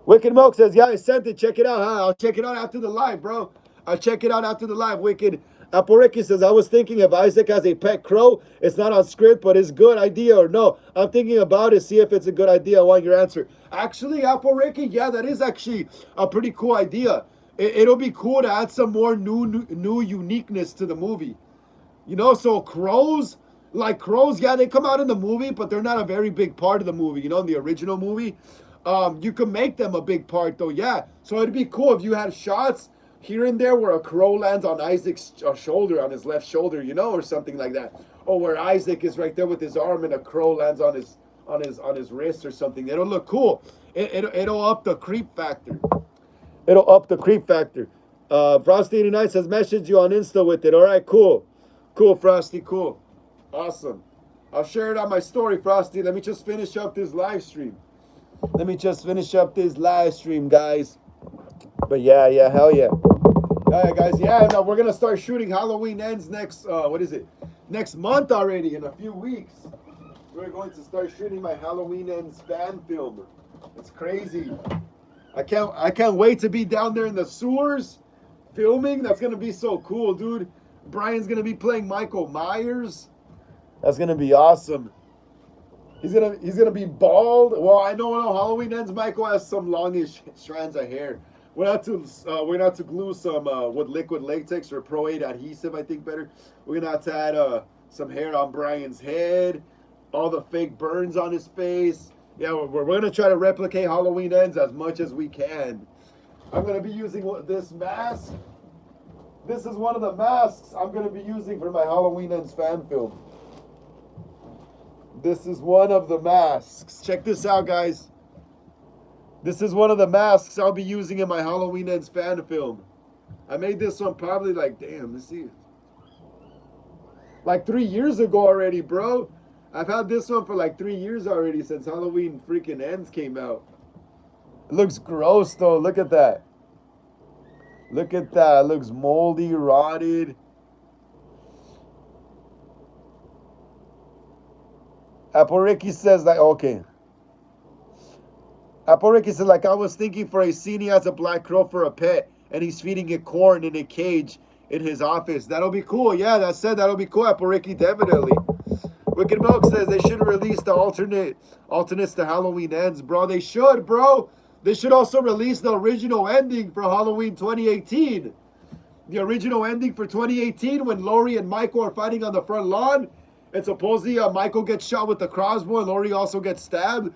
Wicked Milk says, yeah, I sent it. Check it out, huh? I'll check it out after the live, bro. I'll check it out after the live, Wicked. Apple Ricky says, I was thinking if Isaac has a pet crow, it's not on script, but it's good idea or no. I'm thinking about it, see if it's a good idea. I want your answer. Actually, Apple Ricky, yeah, that is actually a pretty cool idea. It'll be cool to add some more new uniqueness to the movie. You know, so crows, yeah, they come out in the movie, but they're not a very big part of the movie, you know, in the original movie. You can make them a big part, though, yeah. So it'd be cool if you had shots here and there where a crow lands on Isaac's shoulder, on his left shoulder, you know, or something like that. Or where Isaac is right there with his arm and a crow lands on his wrist or something. It'll look cool. It'll up the creep factor. It'll up the creep factor. Frosty89 says, message you on Insta with it. All right, cool. Cool, Frosty, cool. Awesome. I'll share it on my story, Frosty. Let me just finish up this live stream. Guys. But yeah, hell yeah. Guys, yeah, no, we're going to start shooting Halloween Ends next month already, in a few weeks. We're going to start shooting my Halloween Ends fan film. It's crazy. I can't wait to be down there in the sewers filming. That's going to be so cool, dude. Brian's going to be playing Michael Myers. That's going to be awesome. He's gonna be bald. Well, I know Halloween Ends, Michael has some longish strands of hair. We're not to glue some with liquid latex or Pro 8 adhesive, I think better. We're gonna have to add some hair on Brian's head, all the fake burns on his face. Yeah, we're gonna try to replicate Halloween Ends as much as we can. I'm gonna be using this mask. This is one of the masks I'm gonna be using for my Halloween Ends fan film. This is one of the masks. Check this out, guys. This is one of the masks I'll be using in my Halloween Ends fan film. I made this one probably let's see. Like 3 years ago already, bro. I've had this one for like 3 years already since Halloween freaking Ends came out. It looks gross though. Look at that. Look at that. It looks moldy, rotted. Apple Ricky says okay. Apple Ricky says I was thinking for a scene he has a black crow for a pet and he's feeding it corn in a cage in his office. That'll be cool. Yeah, that'll be cool, Apple Ricky, definitely. Wicked Milk says they should release the alternates to Halloween Ends, bro. They should, bro. They should also release the original ending for Halloween 2018. The original ending for 2018 when Laurie and Michael are fighting on the front lawn. And supposedly Michael gets shot with the crossbow and Laurie also gets stabbed.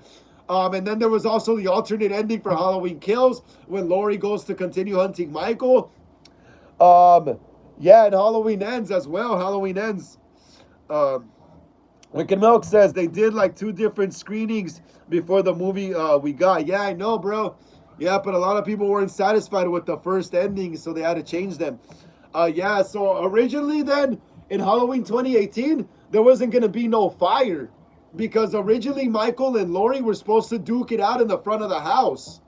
And then there was also the alternate ending for Halloween Kills when Laurie goes to continue hunting Michael. Yeah, and Halloween Ends as well. Halloween Ends. Wicked Milk says they did like 2 different screenings before the movie we got. Yeah, I know, bro. Yeah, but a lot of people weren't satisfied with the first ending, so they had to change them. Yeah, so originally then, in Halloween 2018, there wasn't going to be no fire. Because originally Michael and Laurie were supposed to duke it out in the front of the house.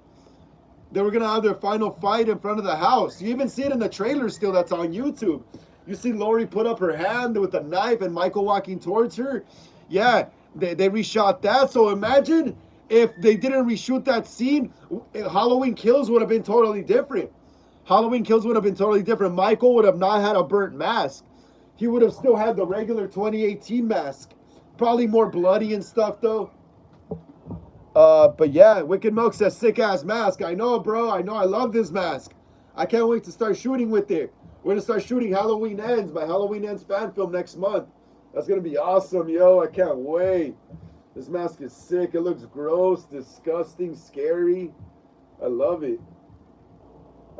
They were going to have their final fight in front of the house. You even see it in the trailer still that's on YouTube. You see Laurie put up her hand with a knife and Michael walking towards her. Yeah, they reshot that. So imagine if they didn't reshoot that scene, Halloween Kills would have been totally different. Halloween Kills would have been totally different. Michael would have not had a burnt mask. He would have still had the regular 2018 mask. Probably more bloody and stuff, though. But yeah, Wicked Milk says sick ass mask. I know, bro. I know. I love this mask. I can't wait to start shooting with it. We're gonna start shooting Halloween Ends, my Halloween Ends fan film next month. That's gonna be awesome, yo. I can't wait. This mask is sick. It looks gross, disgusting, scary. I love it.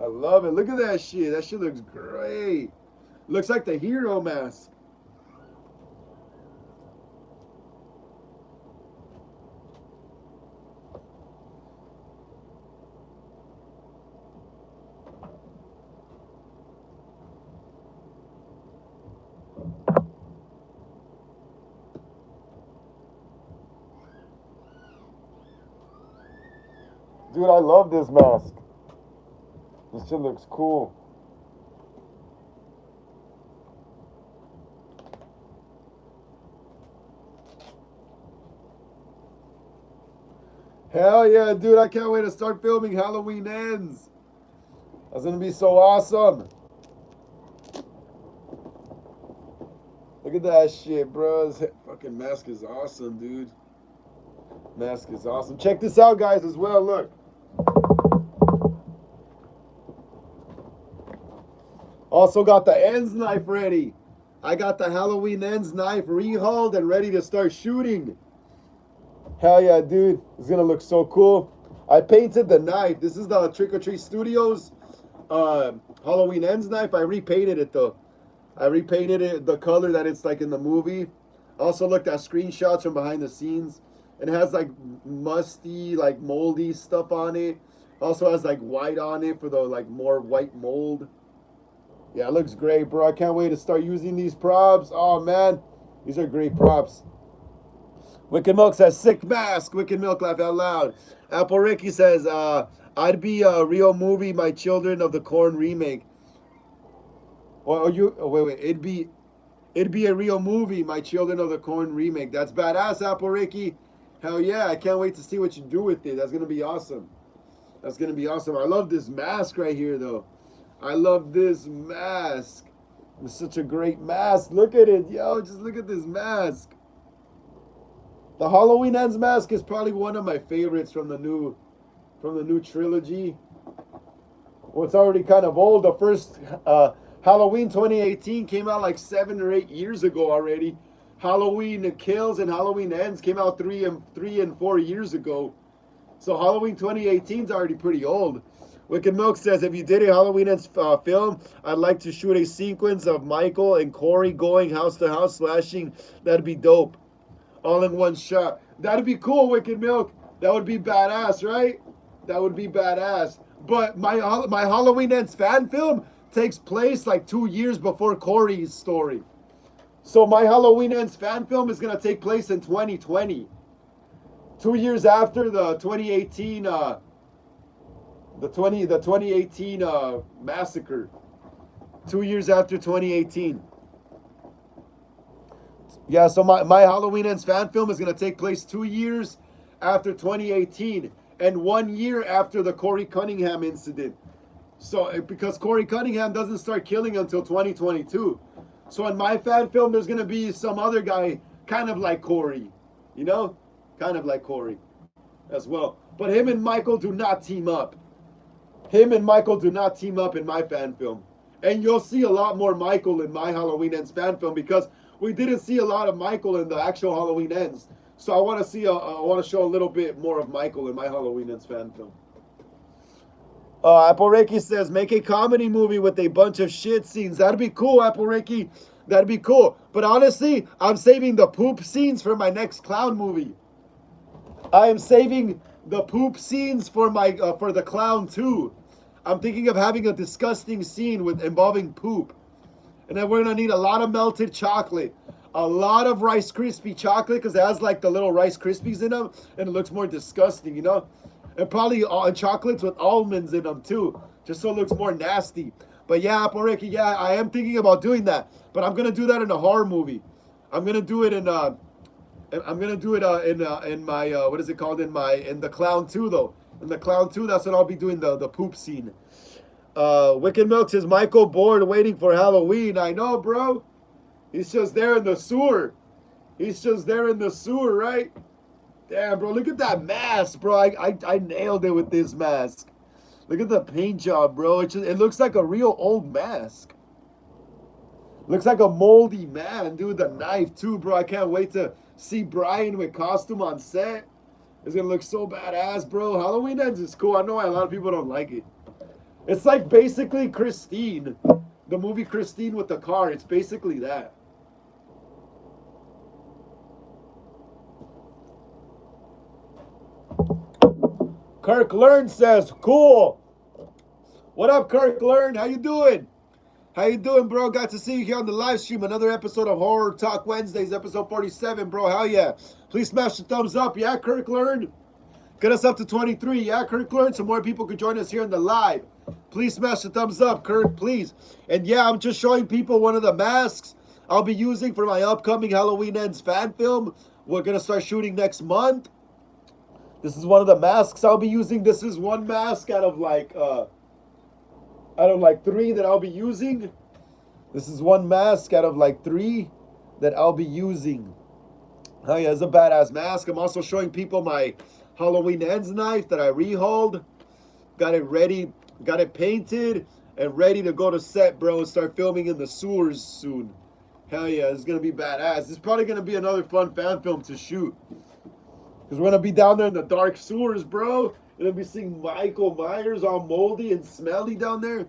I love it. Look at that shit. That shit looks great. Looks like the hero mask. Dude, I love this mask. This shit looks cool. Hell yeah, dude. I can't wait to start filming Halloween Ends. That's gonna be so awesome. Look at that shit, bro. This fucking mask is awesome, dude. Mask is awesome. Check this out, guys, as well. Look. Also got the ends knife ready. I got the Halloween ends knife rehauled and ready to start shooting. Hell yeah, dude. It's gonna look so cool. I painted the knife. This is the Trick or Treat Studios Halloween ends knife. I repainted it though. I repainted it the color that it's like in the movie. Also looked at screenshots from behind the scenes. It has like musty, like moldy stuff on it. Also has like white on it for the like more white mold. Yeah, it looks great, bro. I can't wait to start using these props. Oh man, these are great props. Wicked Milk says sick mask. Wicked Milk laugh out loud. Apple Ricky says, I'd be a real movie, My Children of the Corn remake. Or you wait, it'd be a real movie, My Children of the Corn remake. That's badass, Apple Ricky. Hell yeah, I can't wait to see what you do with it. That's gonna be awesome. That's gonna be awesome. I love this mask right here though. I love this mask. It's such a great mask. Look at it, yo. Just look at this mask. The Halloween Ends mask is probably one of my favorites from the new trilogy. Well, it's already kind of old. The first Halloween 2018 came out like 7 or 8 years ago already. Halloween Kills and Halloween Ends came out 3 and 4 years ago. So Halloween 2018 is already pretty old. Wicked Milk says, if you did a Halloween Ends film, I'd like to shoot a sequence of Michael and Corey going house to house slashing. That'd be dope. All in one shot. That'd be cool, Wicked Milk. That would be badass, right? That would be badass. But my Halloween Ends fan film takes place like 2 years before Corey's story. So my Halloween Ends fan film is gonna take place in 2020. 2 years after the 2018 the 2018 massacre. 2 years after 2018. Yeah, so my Halloween Ends fan film is going to take place 2 years after 2018 and 1 year after the Corey Cunningham incident. So, because Corey Cunningham doesn't start killing until 2022. So, in my fan film, there's going to be some other guy kind of like Corey, you know? Kind of like Corey as well. But him and Michael do not team up. Him and Michael do not team up in my fan film. And you'll see a lot more Michael in my Halloween Ends fan film because we didn't see a lot of Michael in the actual Halloween Ends. So I want to see, I want to show a little bit more of Michael in my Halloween Ends fan film. Apple Reiki says, make a comedy movie with a bunch of shit scenes. That'd be cool, Apple Reiki. That'd be cool. But honestly, I'm saving the poop scenes for my next clown movie. I am saving the poop scenes for my for the clown too. I'm thinking of having a disgusting scene with involving poop. And then we're gonna need a lot of melted chocolate, a lot of Rice Krispie chocolate because it has like the little Rice Krispies in them, and it looks more disgusting, you know. And probably chocolates with almonds in them too, just so it looks more nasty. But yeah, Apple Ricky, yeah, I am thinking about doing that, but I'm gonna do that in a horror movie. I'm gonna do it in in my what is it called in the Clown 2 though. In the Clown 2, that's what I'll be doing the poop scene. Wicked Milk says, Michael bored waiting for Halloween. I know, bro. He's just there in the sewer. He's just there in the sewer, right? Damn, bro, look at that mask, bro. I nailed it with this mask. Look at the paint job, bro. It looks like a real old mask. Looks like a moldy man, dude. The knife too, bro. I can't wait to see Brian with costume on set. It's gonna look so badass, bro. Halloween Ends is cool. I know why a lot of people don't like it. It's like basically Christine, the movie Christine with the car. It's basically that. Kirk Learn says, cool. What up, Kirk Learn? How you doing? How you doing, bro? Got to see you here on the live stream. Another episode of Horror Talk Wednesdays, episode 47, bro. Hell yeah. Please smash the thumbs up. Yeah, Kirk Learn? Get us up to 23. Yeah, Kirk Learn, so more people can join us here in the live. Please smash the thumbs up, Kirk, please. And yeah, I'm just showing people one of the masks I'll be using for my upcoming Halloween Ends fan film. We're going to start shooting next month. This is one of the masks I'll be using. This is one mask out of like 3 that I'll be using. This is one mask out of like 3 that I'll be using. Oh yeah, it's a badass mask. I'm also showing people my Halloween Ends knife that I rehauled. Got it ready, got it painted and ready to go to set, bro, and start filming in the sewers soon. Hell yeah, it's gonna be badass. It's probably gonna be another fun fan film to shoot. Because we're gonna be down there in the dark sewers, bro. Gonna be seeing Michael Myers all moldy and smelly down there.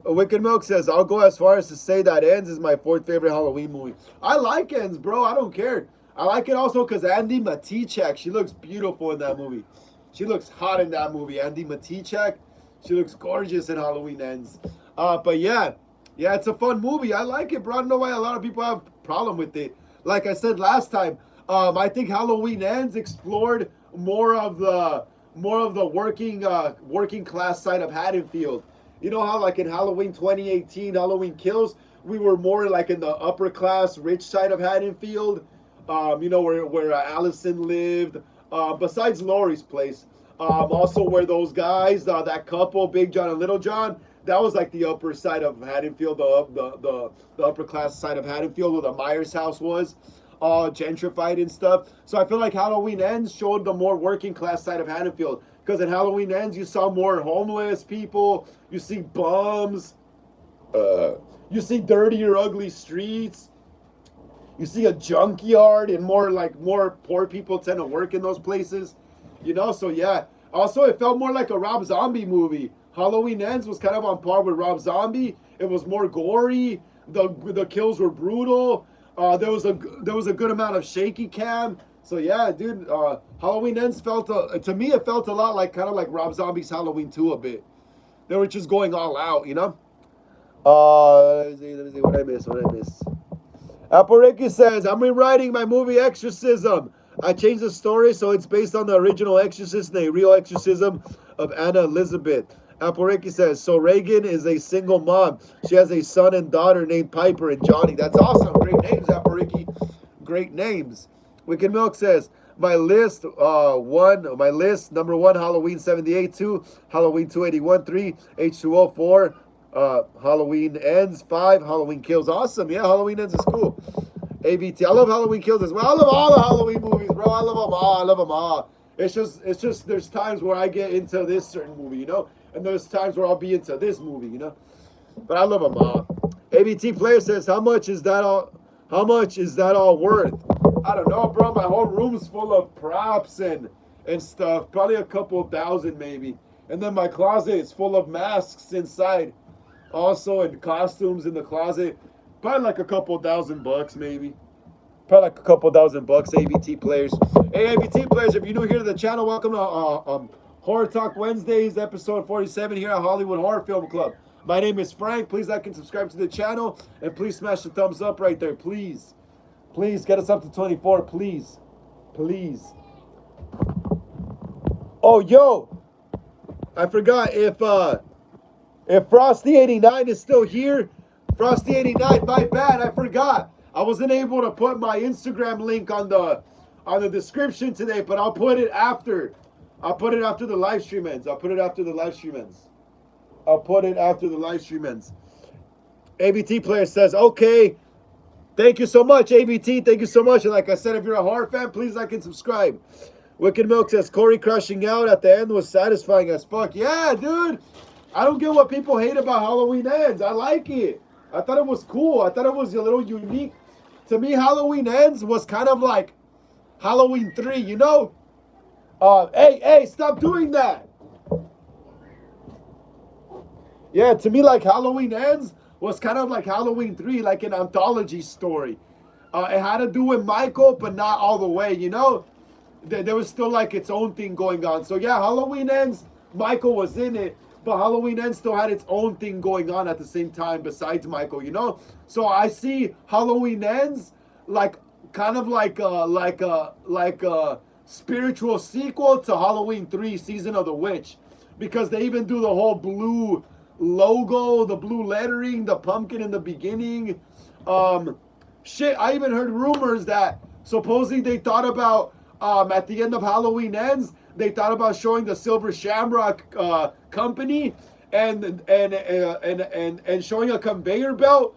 Wicked Milk says, I'll go as far as to say that Ends is my 4th favorite Halloween movie. I like Ends, bro. I don't care. I like it also because Andy Matichak, she looks beautiful in that movie. She looks hot in that movie. Andy Matichak, she looks gorgeous in Halloween Ends. But yeah, it's a fun movie. I like it, bro. I don't know why a lot of people have a problem with it. Like I said last time, I think Halloween Ends explored more of the working class side of Haddonfield. You know how like in Halloween 2018, Halloween Kills, we were more like in the upper class, rich side of Haddonfield. You know where Allison lived. Besides Laurie's place, also where those guys, that couple, Big John and Little John, that was like the upper side of Haddonfield, the upper class side of Haddonfield, where the Myers house was. All gentrified and stuff. So I feel like Halloween Ends showed the more working class side of Haddonfield. Because in Halloween Ends, you saw more homeless people. You see bums. You see dirty or ugly streets. You see a junkyard, and more poor people tend to work in those places. You know, so yeah. Also, it felt more like a Rob Zombie movie. Halloween Ends was kind of on par with Rob Zombie. It was more gory. The kills were brutal. There was a good amount of shaky cam. So yeah, dude, Halloween Ends felt to me it felt a lot like kind of like Rob Zombie's Halloween 2 a bit. They were just going all out, you know. Let me see what I missed. Apple says, I'm rewriting my movie Exorcism. I changed the story so it's based on the original Exorcist and a real exorcism of Anna Elizabeth. Apple says, so Reagan is a single mom. She has a son and daughter named Piper and Johnny. That's awesome. Great names, Apple Ricky. Great names. Wicked Milk says, my list, number 1, Halloween 78, 2, Halloween 281, 3, H2O, 4, Halloween Ends, 5, Halloween Kills. Awesome. Yeah, Halloween Ends is cool. AVT. I love Halloween Kills as well. I love all the Halloween movies, bro. I love them all. It's just there's times where I get into this certain movie, you know? And there's times where I'll be into this movie, you know? But I love them all. ABT Player says, how much is that all worth? I don't know, bro. My whole room's full of props and stuff. Probably a couple thousand maybe. And then my closet is full of masks inside. Also, and costumes in the closet. Probably like a couple $1,000 maybe. Probably like a couple $1,000, ABT Players. Hey, ABT Players, if you're new here to the channel, welcome to Horror Talk Wednesdays, episode 47 here at Hollywood Horror Film Club. My name is Frank. Please like and subscribe to the channel. And please smash the thumbs up right there, please. Please, get us up to 24, please. Please. Oh, yo. I forgot if Frosty89 is still here. Frosty89, my bad, I forgot. I wasn't able to put my Instagram link on the description today, but I'll put it after. I'll put it after the live stream ends. ABT Player says, okay. Thank you so much, ABT. Thank you so much. And like I said, if you're a horror fan, please like and subscribe. Wicked Milk says Corey crashing out at the end was satisfying as fuck. Yeah, dude. I don't get what people hate about Halloween Ends. I like it. I thought it was cool. I thought it was a little unique. To me, Halloween Ends was kind of like Halloween 3, you know? Hey, stop doing that. Yeah, to me, like Halloween Ends was kind of like Halloween 3, like an anthology story. It had to do with Michael, but not all the way, you know? There was still like its own thing going on. So yeah, Halloween Ends, Michael was in it, but Halloween Ends still had its own thing going on at the same time besides Michael, you know? So I see Halloween Ends like kind of like a spiritual sequel to Halloween 3 Season of the Witch, because they even do the whole blue logo, the blue lettering, the pumpkin in the beginning. Shit, I even heard rumors that supposedly they thought about at the end of Halloween Ends, they thought about showing the Silver Shamrock company and showing a conveyor belt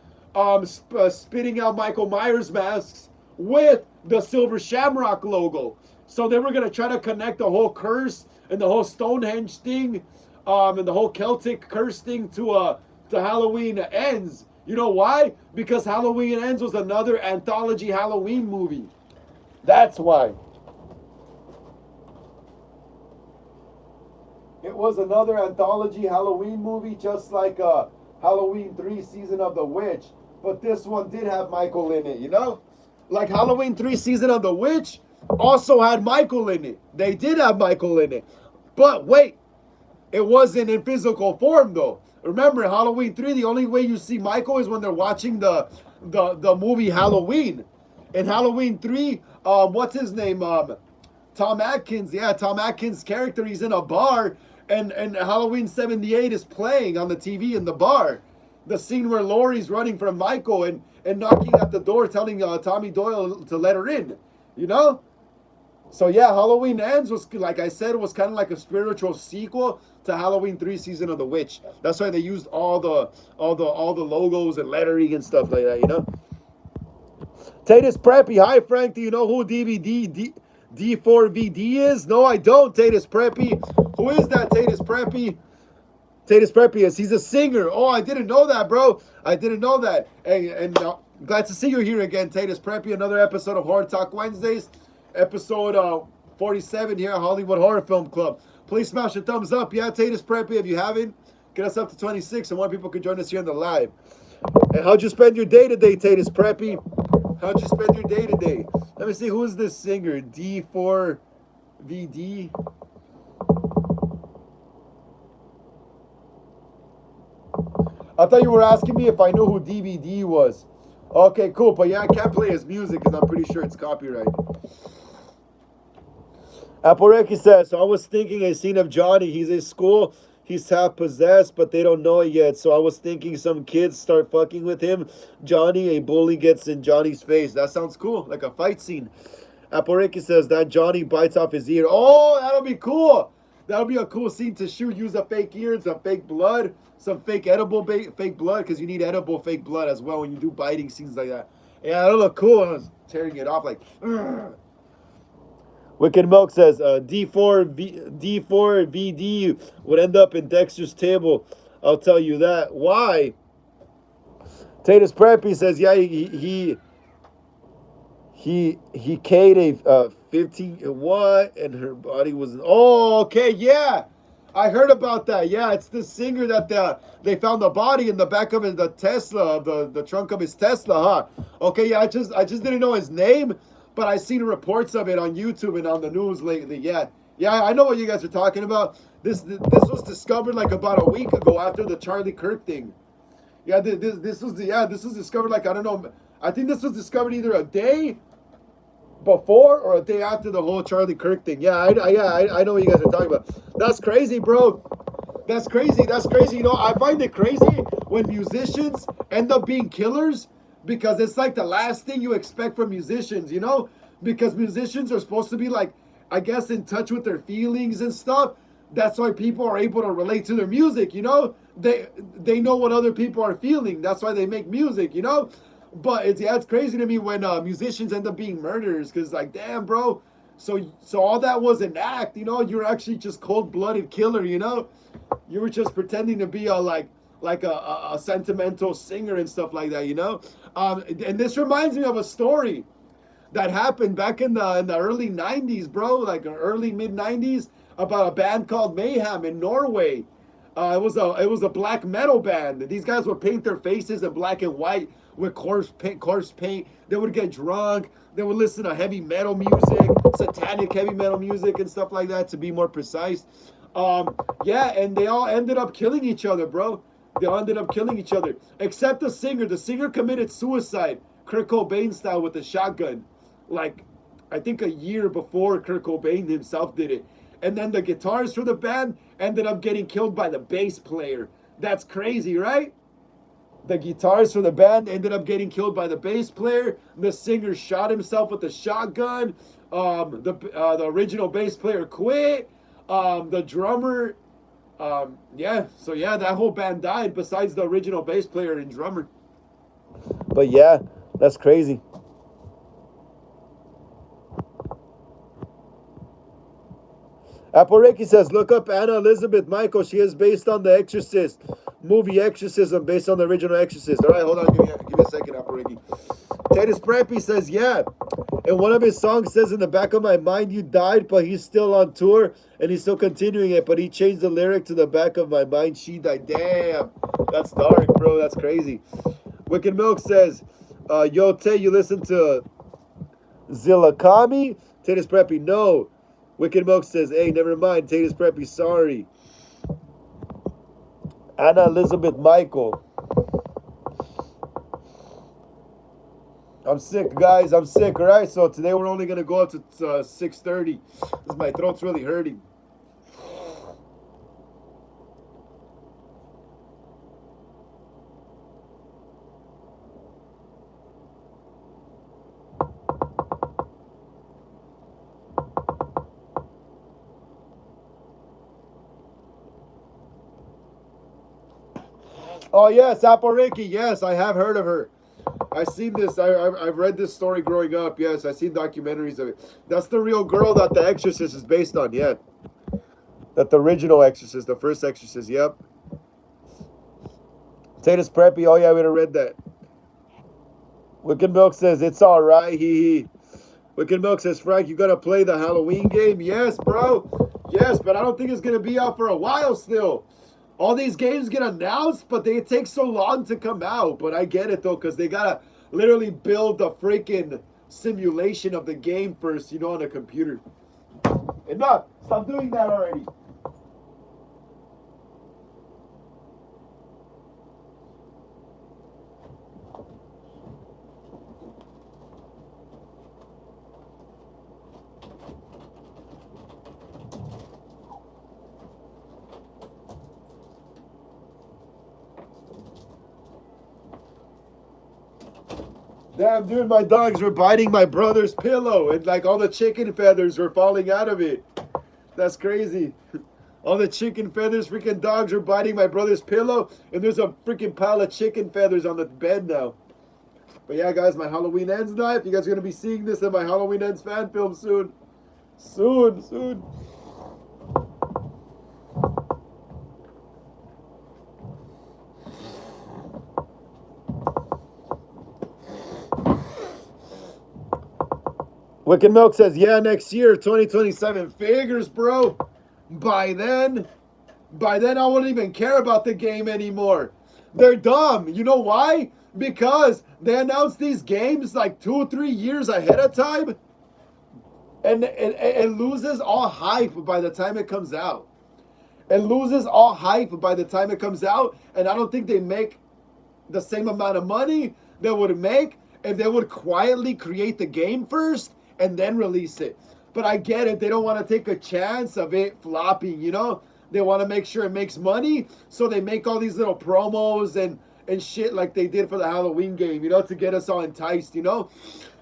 spitting out Michael Myers masks with the Silver Shamrock logo. So they were gonna try to connect the whole curse and the whole Stonehenge thing, and the whole Celtic curse thing to Halloween Ends. You know why? Because Halloween Ends was another anthology Halloween movie. That's why. It was another anthology Halloween movie, just like Halloween 3 Season of the Witch. But this one did have Michael in it, you know? Like Halloween 3 Season of the Witch also had Michael in it. They did have Michael in it. But wait, it wasn't in physical form though. Remember, Halloween 3, the only way you see Michael is when they're watching the movie Halloween. In Halloween 3, what's his name? Tom Atkins. Yeah, Tom Atkins' character, he's in a bar, and Halloween 78 is playing on the TV in the bar. The scene where Laurie's running from Michael and knocking at the door, telling Tommy Doyle to let her in, you know? So yeah, Halloween Ends was, like I said, was kind of like a spiritual sequel to Halloween 3 Season of the Witch. That's why they used all the logos and lettering and stuff like that, you know? Tatus Preppy, hi Frank, do you know who D4VD is? No, I don't, Tatus Preppy. Who is that, Tatus Preppy? Tatus Preppy is, he's a singer. Oh, I didn't know that, bro. I didn't know that. And glad to see you here again, Tatus Preppy. Another episode of Horror Talk Wednesdays. Episode 47 here at Hollywood Horror Film Club. Please smash a thumbs up. Yeah, Tatus Preppy, if you haven't, get us up to 26 and more people can join us here on the live. And how'd you spend your day today, Tatus Preppy? How'd you spend your day today? Let me see, who is this singer? D4VD. I thought you were asking me if I knew who DVD was. Okay, cool. But yeah, I can't play his music because I'm pretty sure it's copyright. Aporeki says, so I was thinking a scene of Johnny. He's in school. He's half possessed, but they don't know it yet. So I was thinking some kids start fucking with him. Johnny, a bully gets in Johnny's face. That sounds cool. Like a fight scene. Aporeki says that Johnny bites off his ear. Oh, that'll be cool. That'll be a cool scene to shoot. Use a fake ear and some fake blood. Some fake edible fake blood, because you need edible fake blood as well when you do biting scenes like that. Yeah, that'll look cool. I was tearing it off like. Ugh. Wicked Milk says D4VD would end up in Dexter's table. I'll tell you that. Why? Tatus Preppy says, yeah, he K'd a 15 what, and her body was. Oh, okay, yeah. I heard about that. Yeah, it's the singer that they found the body in the back of the Tesla, the trunk of his Tesla, huh? Okay, yeah, I just didn't know his name, but I seen reports of it on YouTube and on the news lately. Yeah, I know what you guys are talking about. This was discovered like about a week ago after the Charlie Kirk thing. Yeah, this was discovered like, I don't know. I think this was discovered either a day before or a day after the whole Charlie Kirk thing. Yeah, I know what you guys are talking about. That's crazy, bro. That's crazy. You know, I find it crazy when musicians end up being killers, because it's like the last thing you expect from musicians, you know? Because musicians are supposed to be like, I guess, in touch with their feelings and stuff. That's why people are able to relate to their music, you know? They know what other people are feeling. That's why they make music, you know? But it's crazy to me when musicians end up being murderers, because like, damn, bro, So all that was an act, you know. You're actually just cold-blooded killer, you know. You were just pretending to be a sentimental singer and stuff like that, you know. And this reminds me of a story that happened back in the early '90s, bro, like early mid '90s, about a band called Mayhem in Norway. It was a black metal band. These guys would paint their faces in black and white with coarse paint. They would get drunk. They would listen to heavy metal music, satanic heavy metal music and stuff like that, to be more precise. Yeah, and they all ended up killing each other, bro. They all ended up killing each other, except the singer. The singer committed suicide, Kurt Cobain style, with a shotgun, like I think a year before Kurt Cobain himself did it. And then the guitarist for the band ended up getting killed by the bass player. That's crazy, right? The guitarist for the band ended up getting killed by the bass player. The singer shot himself with a shotgun. The original bass player quit. The drummer, yeah. So yeah, that whole band died besides the original bass player and drummer. But yeah, that's crazy. Apple Reiki says, look up Anna Elizabeth Michael. She is based on the Exorcist movie Exorcism, based on the original Exorcist. All right, hold on. Give me a second, Apple Reiki. Titus Preppy says, yeah. And one of his songs says, in the back of my mind, you died, but he's still on tour and he's still continuing it. But he changed the lyric to the back of my mind, she died. Damn. That's dark, bro. That's crazy. Wicked Milk says, yo, Tay, you listen to Zillakami? Titus Preppy, no. Wicked Milk says, hey, never mind. Titus Preppy, sorry. Anna Elizabeth Michael. I'm sick, guys. I'm sick, all right? So today we're only going to go up to 6:30 because my throat's really hurting. Oh, yes, Apple Ricky. Yes, I have heard of her. I've seen this. I've read this story growing up. Yes, I've seen documentaries of it. That's the real girl that The Exorcist is based on. Yeah. That the original Exorcist, the first Exorcist. Yep. Titus Preppy. Oh, yeah, we would have read that. Wicked Milk says, it's all right. He. Wicked Milk says, Frank, you going to play the Halloween game? Yes, bro. Yes, but I don't think it's going to be out for a while still. All these games get announced, but they take so long to come out. But I get it, though, because they got to literally build the freaking simulation of the game first, you know, on a computer. Enough. Stop doing that already. Damn, dude, my dogs were biting my brother's pillow, and like all the chicken feathers were falling out of it. That's crazy. All the chicken feathers, freaking dogs are biting my brother's pillow, and there's a freaking pile of chicken feathers on the bed now. But yeah, guys, my Halloween Ends night. You guys are going to be seeing this in my Halloween Ends fan film soon. Soon. Wicked Milk says, yeah, next year, 2027. Figures, bro. By then, I wouldn't even care about the game anymore. They're dumb. You know why? Because they announce these games like 2 or 3 years ahead of time. And it loses all hype by the time it comes out. It loses all hype by the time it comes out. And I don't think they make the same amount of money they would make if they would quietly create the game first and then release it. But I get it. They don't want to take a chance of it flopping, you know? They want to make sure it makes money. So they make all these little promos and shit like they did for the Halloween game, you know, to get us all enticed, you know?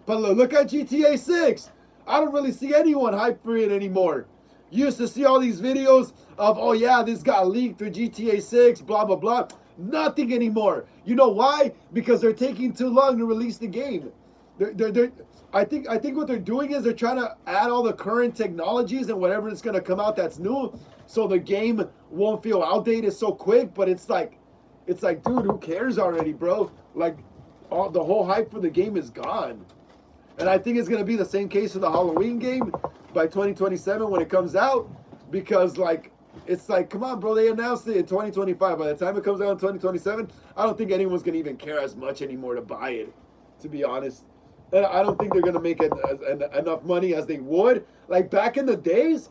But look at GTA 6. I don't really see anyone hyped for it anymore. You used to see all these videos of, oh yeah, this got leaked through GTA 6, blah, blah, blah. Nothing anymore. You know why? Because they're taking too long to release the game. They're I think what they're doing is they're trying to add all the current technologies and whatever is gonna come out that's new, so the game won't feel outdated so quick. But it's like, dude, who cares already, bro? Like, all the whole hype for the game is gone. And I think it's gonna be the same case for the Halloween game by 2027 when it comes out, because like it's like, come on, bro, they announced it in 2025. By the time it comes out in 2027, I don't think anyone's gonna even care as much anymore to buy it, to be honest. And I don't think they're gonna make enough money as they would. Like back in the days,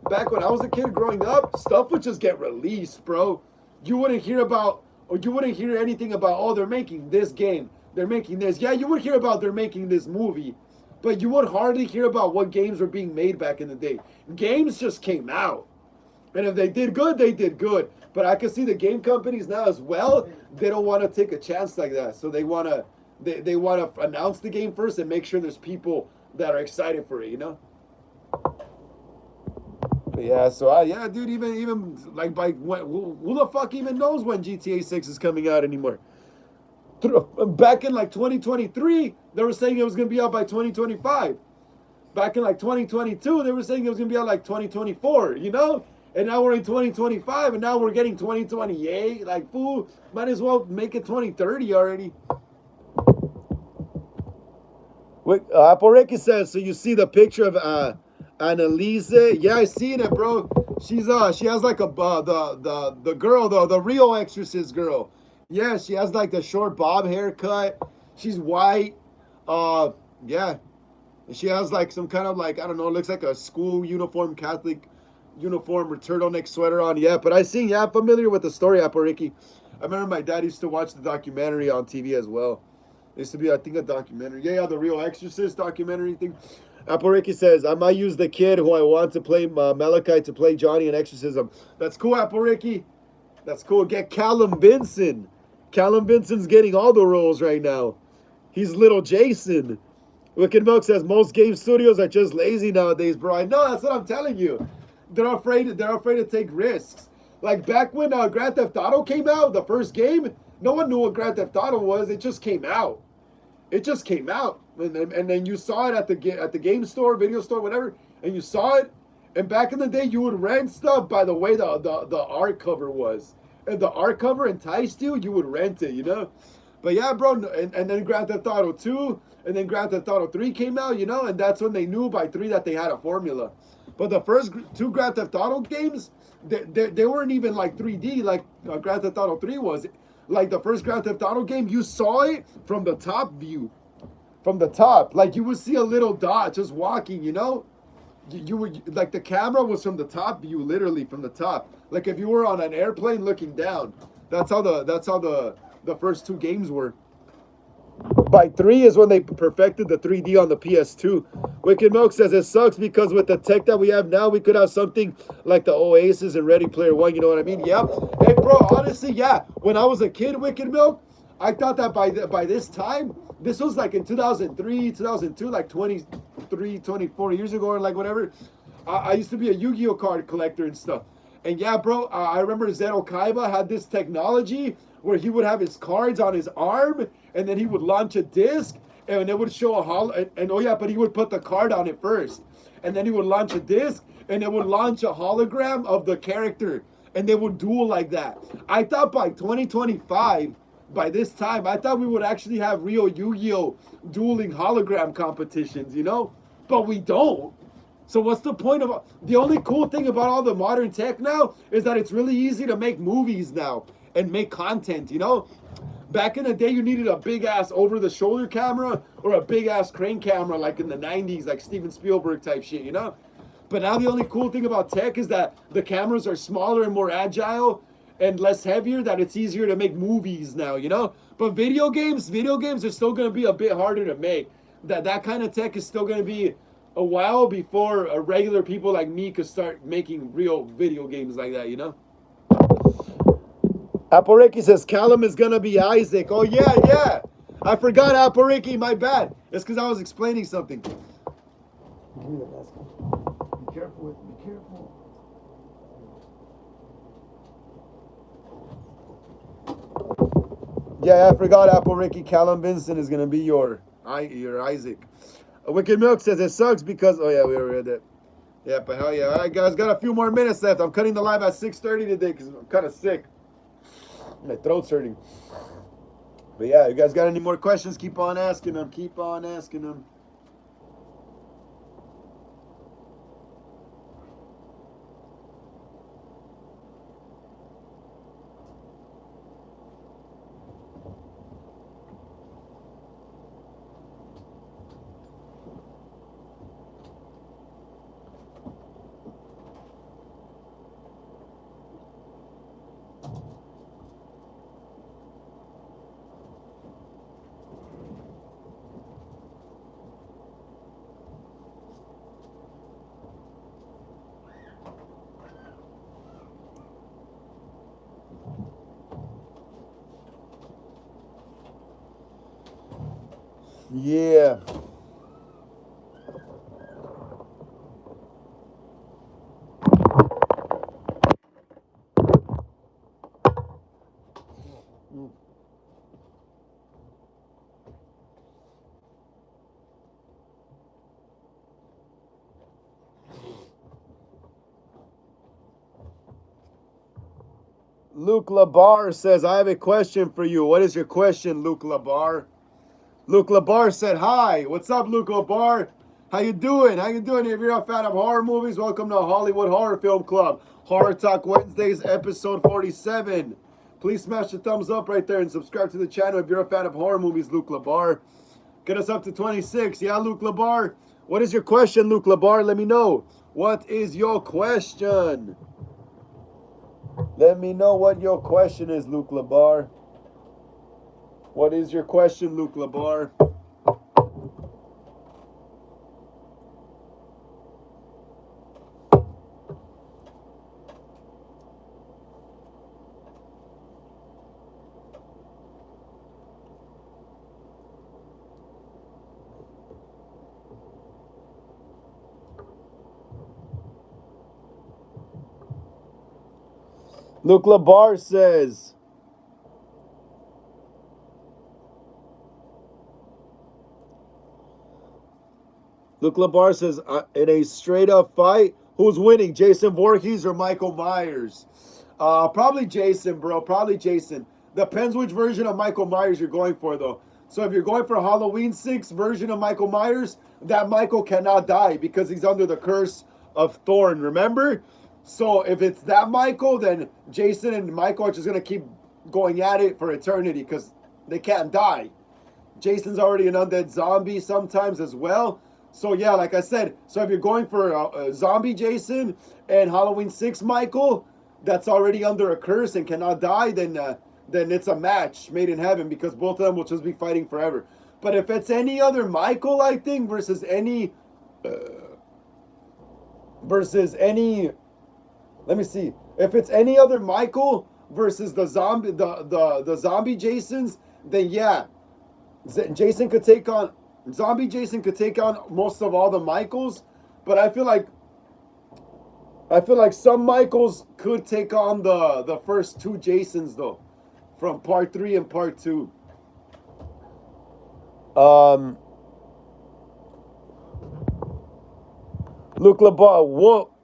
back when I was a kid growing up, stuff would just get released, bro. You wouldn't hear about, or you wouldn't hear anything about, oh, they're making this game, they're making this. Yeah, you would hear about they're making this movie, but you would hardly hear about what games were being made back in the day. Games just came out. And if they did good, they did good. But I can see the game companies now as well, they don't want to take a chance like that. So they want to want to announce the game first and make sure there's people that are excited for it, you know? But yeah, so yeah, dude, even like by when, who the fuck even knows when GTA 6 is coming out anymore? Back in like 2023, they were saying it was going to be out by 2025. Back in like 2022, they were saying it was going to be out like 2024, you know? And now we're in 2025, and now we're getting 2028. Like, fool, might as well make it 2030 already. Wait, Aporeki says, so you see the picture of Annalise? Yeah, I seen it, bro. She has like the girl, the real Exorcist girl. Yeah, she has like the short bob haircut. She's white. Yeah. She has like some kind of like, I don't know, looks like a school uniform, Catholic uniform or turtleneck sweater on. Yeah, but I'm familiar with the story, Apariki. I remember my dad used to watch the documentary on TV as well. It used to be, I think, a documentary. Yeah, the real Exorcist documentary thing. Apariki says, I might use the kid who I want to play Malachi to play Johnny in Exorcism. That's cool, Apariki. That's cool. Get Callum Vinson. Callum Vinson's getting all the roles right now. He's little Jason. Wicked Milk says most game studios are just lazy nowadays, bro. I know, that's what I'm telling you. They're afraid to take risks. Like back when Grand Theft Auto came out, the first game, no one knew what Grand Theft Auto was. It just came out. It just came out, and then you saw it at the game store, video store, whatever, and you saw it. And back in the day, you would rent stuff by the way the art cover was. If the art cover enticed you, you would rent it, you know. But yeah, bro, and then Grand Theft Auto 2, and then Grand Theft Auto 3 came out, you know, and that's when they knew by 3 that they had a formula. But the first 2 Grand Theft Auto games, they weren't even like 3D like Grand Theft Auto 3 was. Like the first Grand Theft Auto game, you saw it from the top view. From the top. Like you would see a little dot just walking, you know? You would, like the camera was from the top view, literally from the top. Like if you were on an airplane looking down. That's how the first 2 games were. By 3 is when they perfected the 3D on the PS2. Wicked Milk says it sucks because with the tech that we have now, we could have something like the Oasis and Ready Player One. You know what I mean? Yep. Hey, bro, honestly, yeah. When I was a kid, Wicked Milk, I thought that by this time, this was like in 2003, 2002, like 23, 24 years ago or like whatever. I used to be a Yu-Gi-Oh card collector and stuff. And yeah, bro, I remember Zeno Kaiba had this technology where he would have his cards on his arm, and then he would launch a disc, and it would show oh yeah, but he would put the card on it first, and then he would launch a disc, and it would launch a hologram of the character, and they would duel like that. I thought by 2025, by this time, I thought we would actually have real Yu-Gi-Oh dueling hologram competitions, you know? But we don't. So what's the point of the only cool thing about all the modern tech now is that it's really easy to make movies now and make content, you know? Back in the day, you needed a big-ass over-the-shoulder camera or a big-ass crane camera like in the 90s, like Steven Spielberg type shit, you know? But now the only cool thing about tech is that the cameras are smaller and more agile and less heavier, that it's easier to make movies now, you know? But video games are still going to be a bit harder to make. That kind of tech is still going to be a while before regular people like me could start making real video games like that, you know? Aporeki says Callum is gonna be Isaac. Oh yeah. I forgot Aporeki, my bad. It's because I was explaining something. Give me the basket. Be careful. Yeah, I forgot Aporeki. Callum Vincent is gonna be your You're Isaac. Wicked Milk says it sucks because, oh yeah, we already read that. Yeah, but hell yeah. All right, guys, got a few more minutes left. I'm cutting the live at 6:30 today because I'm kind of sick. My throat's hurting. But yeah, you guys got any more questions? Keep on asking them. Keep on asking them. Yeah. Luke Labar says, I have a question for you. What is your question, Luke Labar? Luke Labar said, hi. What's up, Luke Labar? How you doing? How you doing? If you're a fan of horror movies, welcome to Hollywood Horror Film Club. Horror Talk Wednesdays, episode 47. Please smash the thumbs up right there and subscribe to the channel if you're a fan of horror movies, Luke Labar. Get us up to 26. Yeah, Luke Labar? What is your question, Luke Labar? Let me know. What is your question? Let me know what your question is, Luke Labar. What is your question, Luke Labar? Luke Labar says, Luke Labar says, in a straight up fight, who's winning, Jason Voorhees or Michael Myers? Probably Jason, bro. Probably Jason. Depends which version of Michael Myers you're going for, though. So if you're going for a Halloween 6 version of Michael Myers, that Michael cannot die because he's under the curse of Thorn, remember? So if it's that Michael, then Jason and Michael are just going to keep going at it for eternity because they can't die. Jason's already an undead zombie sometimes as well. So yeah, like I said, so if you're going for a zombie Jason and Halloween 6 Michael, that's already under a curse and cannot die, then it's a match made in heaven because both of them will just be fighting forever. But if it's any other Michael, I think, versus any, let me see. If it's any other Michael versus the zombie Jasons, then yeah, Jason could take on zombie Jason could take on most of all the Michaels, but I feel like some Michaels could take on the first two Jasons though, from part 3 and part 2. Luke LeBar,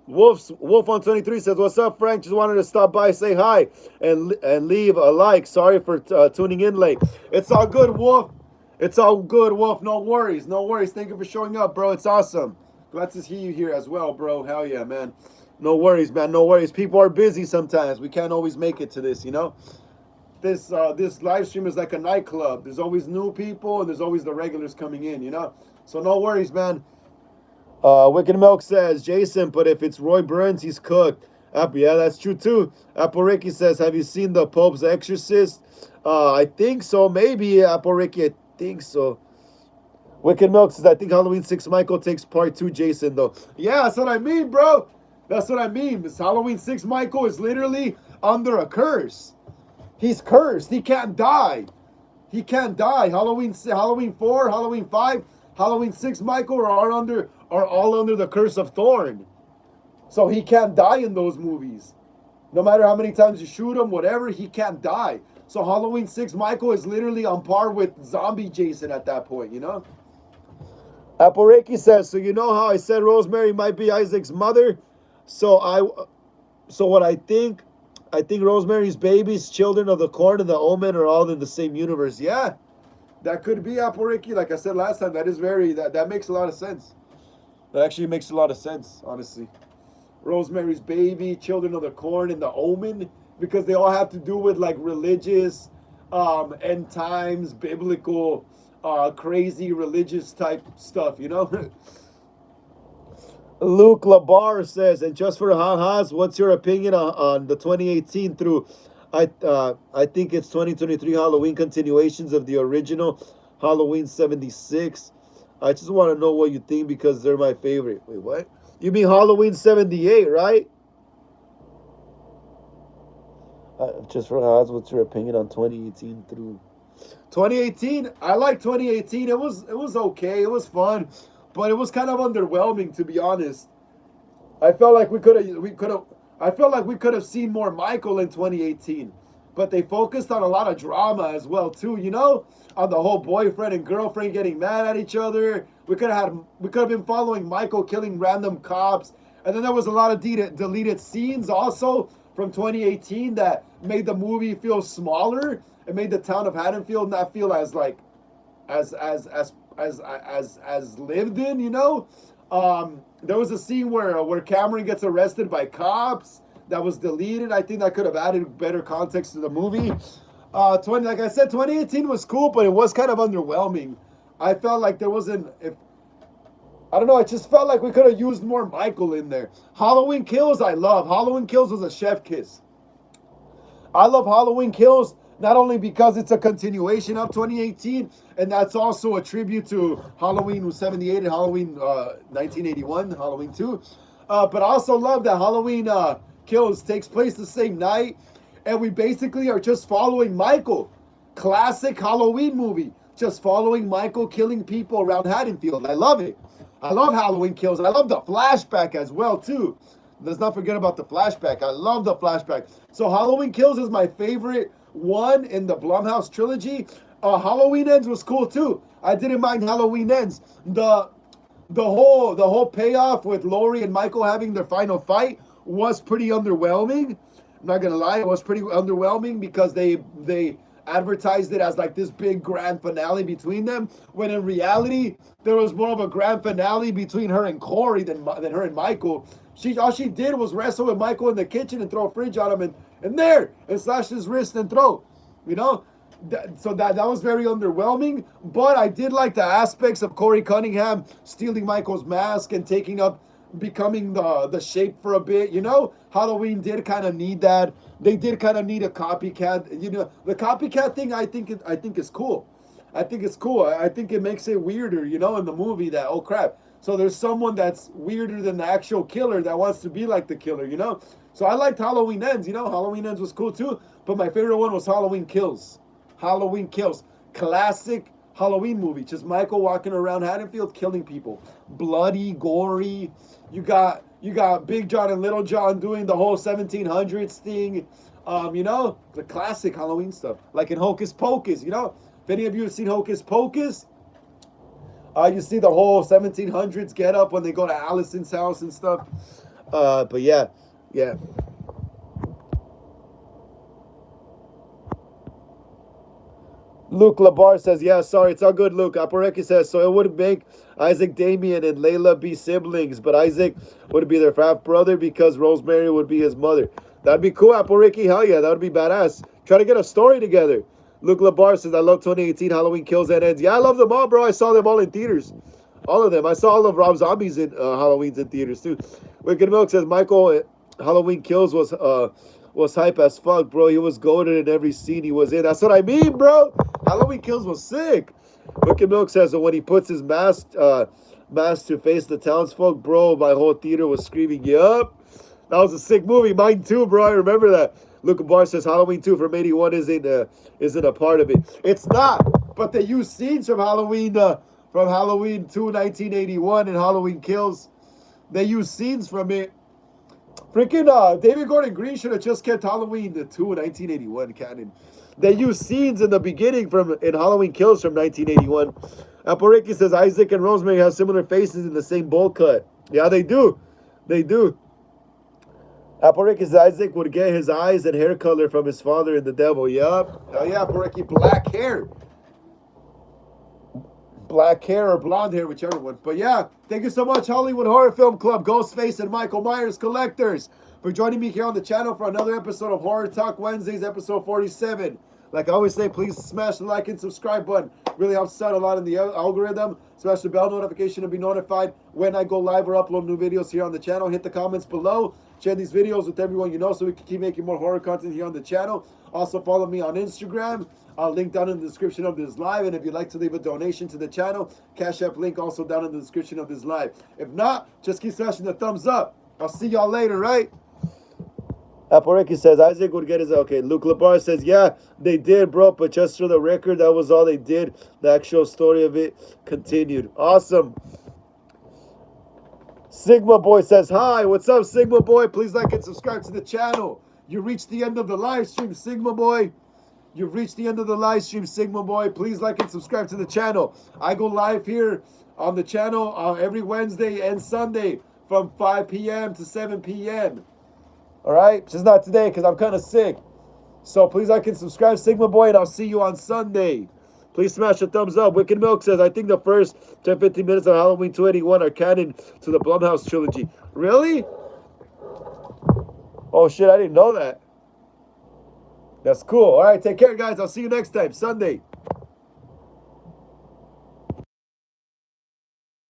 Wolf on 23 says, "What's up, Frank? Just wanted to stop by, say hi, and leave a like. Sorry for tuning in late. It's all good, Wolf. It's all good, Wolf. No worries, no worries. Thank you for showing up, bro. It's awesome. Glad to see you here as well, bro. Hell yeah, man. No worries, man. No worries. People are busy sometimes. We can't always make it to this, you know. This live stream is like a nightclub. There's always new people and there's always the regulars coming in, you know. So no worries, man." Wicked Milk says, Jason, but if it's Roy Burns, he's cooked. Yeah, that's true too. Apple Ricky says, have you seen the Pope's Exorcist? I think so, maybe. Apple Ricky, I think so. Wicked Milk says, I think Halloween 6 Michael takes part 2 Jason, though. Yeah, that's what I mean, bro. That's what I mean. This Halloween 6 Michael is literally under a curse. He's cursed. He can't die. He can't die. Halloween 4, Halloween 5, Halloween 6 Michael are all under the curse of Thorn. So he can't die in those movies. No matter how many times you shoot him, whatever, he can't die. So Halloween 6 Michael is literally on par with zombie Jason at that point, you know? Apple Reiki says, so you know how I said Rosemary might be Isaac's mother? So what I think Rosemary's Babies, Children of the Corn, and the Omen are all in the same universe. Yeah, that could be Apple Ricky. Like I said last time, that makes a lot of sense. That actually makes a lot of sense, honestly. Rosemary's Baby, Children of the Corn, and the Omen, because they all have to do with like religious, end times, biblical, crazy religious type stuff, you know? Luke Labar says, and just for ha-has, what's your opinion on the 2018 through, I think it's 2023 Halloween continuations of the original Halloween 76? I just want to know what you think because they're my favorite. Wait, what? You mean Halloween 78, right? Just for ha-has, what's your opinion on 2018 through 2018? I like 2018. It was okay. It was fun, but it was kind of underwhelming, to be honest. I felt like I felt like we could have seen more Michael in 2018, but they focused on a lot of drama as well too. You know, on the whole boyfriend and girlfriend getting mad at each other. We could have been following Michael killing random cops, and then there was a lot of deleted scenes also from 2018 that made the movie feel smaller. It made the town of Haddonfield not feel as like as lived in, you know. There was a scene where Cameron gets arrested by cops that was deleted. I think that could have added better context to the movie. Like I said, 2018 was cool, but it was kind of underwhelming. I felt like there wasn't. If I don't know, I just felt like we could have used more Michael in there. Halloween Kills, I love. Halloween Kills was a chef kiss. I love Halloween Kills not only because it's a continuation of 2018, and that's also a tribute to Halloween 78 and Halloween 1981, Halloween 2, but I also love that Halloween Kills takes place the same night, and we basically are just following Michael. Classic Halloween movie. Just following Michael killing people around Haddonfield. I love it. I love Halloween Kills. I love the flashback as well, too. Let's not forget about the flashback. I love the flashback. So Halloween Kills is my favorite one in the Blumhouse trilogy. Halloween Ends was cool too. I didn't mind Halloween Ends. The whole payoff with Laurie and Michael having their final fight was pretty underwhelming. I'm not gonna lie, it was pretty underwhelming because they advertised it as like this big grand finale between them, when in reality there was more of a grand finale between her and Corey than her and Michael. All she did was wrestle with Michael in the kitchen and throw a fridge on him and slash his wrist and throat, you know. So that was very underwhelming. But I did like the aspects of Corey Cunningham stealing Michael's mask and becoming the shape for a bit. You know, Halloween did kind of need that. They did kind of need a copycat. You know, the copycat thing I think is cool. I think it's cool. I think it makes it weirder, you know, in the movie that, oh crap. So there's someone that's weirder than the actual killer that wants to be like the killer, you know? So I liked Halloween Ends, you know? Halloween Ends was cool too, but my favorite one was Halloween Kills. Halloween Kills. Classic Halloween movie. Just Michael walking around Haddonfield killing people. Bloody, gory. You got Big John and Little John doing the whole 1700s thing. You know? The classic Halloween stuff. Like in Hocus Pocus, you know? If any of you have seen Hocus Pocus, you see the whole 1700s get up when they go to Allison's house and stuff. But yeah. Luke Labar says, yeah, sorry, it's all good, Luke. Apareki says, so it would make Isaac, Damien, and Layla be siblings, but Isaac would be their half brother because Rosemary would be his mother. That'd be cool, Apareki. Hell yeah, that would be badass. Try to get a story together. Luke Labar says, I love 2018 Halloween Kills and Ends. Yeah, I love them all, bro. I saw them all in theaters. All of them. I saw all of Rob Zombie's in Halloween's in theaters, too. Wicked Milk says, Michael, Halloween Kills was hype as fuck, bro. He was goated in every scene he was in. That's what I mean, bro. Halloween Kills was sick. Wicked Milk says that when he puts his mask to face the townsfolk, bro, my whole theater was screaming, yup. That was a sick movie. Mine too, bro. I remember that. Luke Barr says Halloween 2 from 81 isn't a part of it. It's not, but they use scenes from Halloween 2, 1981 and Halloween Kills. They use scenes from it. Freaking David Gordon Green should have just kept Halloween 2, 1981 canon. They use scenes in the beginning in Halloween Kills from 1981. Apple Ricky says Isaac and Rosemary have similar faces in the same bowl cut. Yeah, they do. They do. Apple Ricky says Isaac would get his eyes and hair color from his father in The Devil. Yup. Hell yeah, Apple Ricky. Black hair. Black hair or blonde hair, whichever one. But yeah, thank you so much, Hollywood Horror Film Club, Ghostface, and Michael Myers Collectors, for joining me here on the channel for another episode of Horror Talk Wednesdays, episode 47. Like I always say, please smash the like and subscribe button. It really helps out a lot in the algorithm. Smash the bell notification to be notified when I go live or upload new videos here on the channel. Hit the comments below. Share these videos with everyone you know so we can keep making more horror content here on the channel. Also follow me on Instagram. I'll link down in the description of this live. And if you'd like to leave a donation to the channel, Cash App link also down in the description of this live. If not, just keep smashing the thumbs up. I'll see y'all later, right? Apple Ricky says Isaac would get his... Okay, Luke Labar says, yeah, they did, bro, but just for the record, that was all they did. The actual story of it continued. Awesome. Sigma Boy says, hi, what's up, Sigma Boy? Please like and subscribe to the channel. You reached the end of the live stream, Sigma Boy. You've reached the end of the live stream, Sigma Boy. Please like and subscribe to the channel. I go live here on the channel every Wednesday and Sunday from 5 p.m. to 7 p.m. All right? Just not today because I'm kind of sick. So please like and subscribe, Sigma Boy, and I'll see you on Sunday. Please smash a thumbs up. Wicked Milk says, I think the first 10-15 minutes of Halloween 281 are canon to the Blumhouse trilogy. Really? Oh, shit, I didn't know that. That's cool. All right, take care, guys. I'll see you next time, Sunday.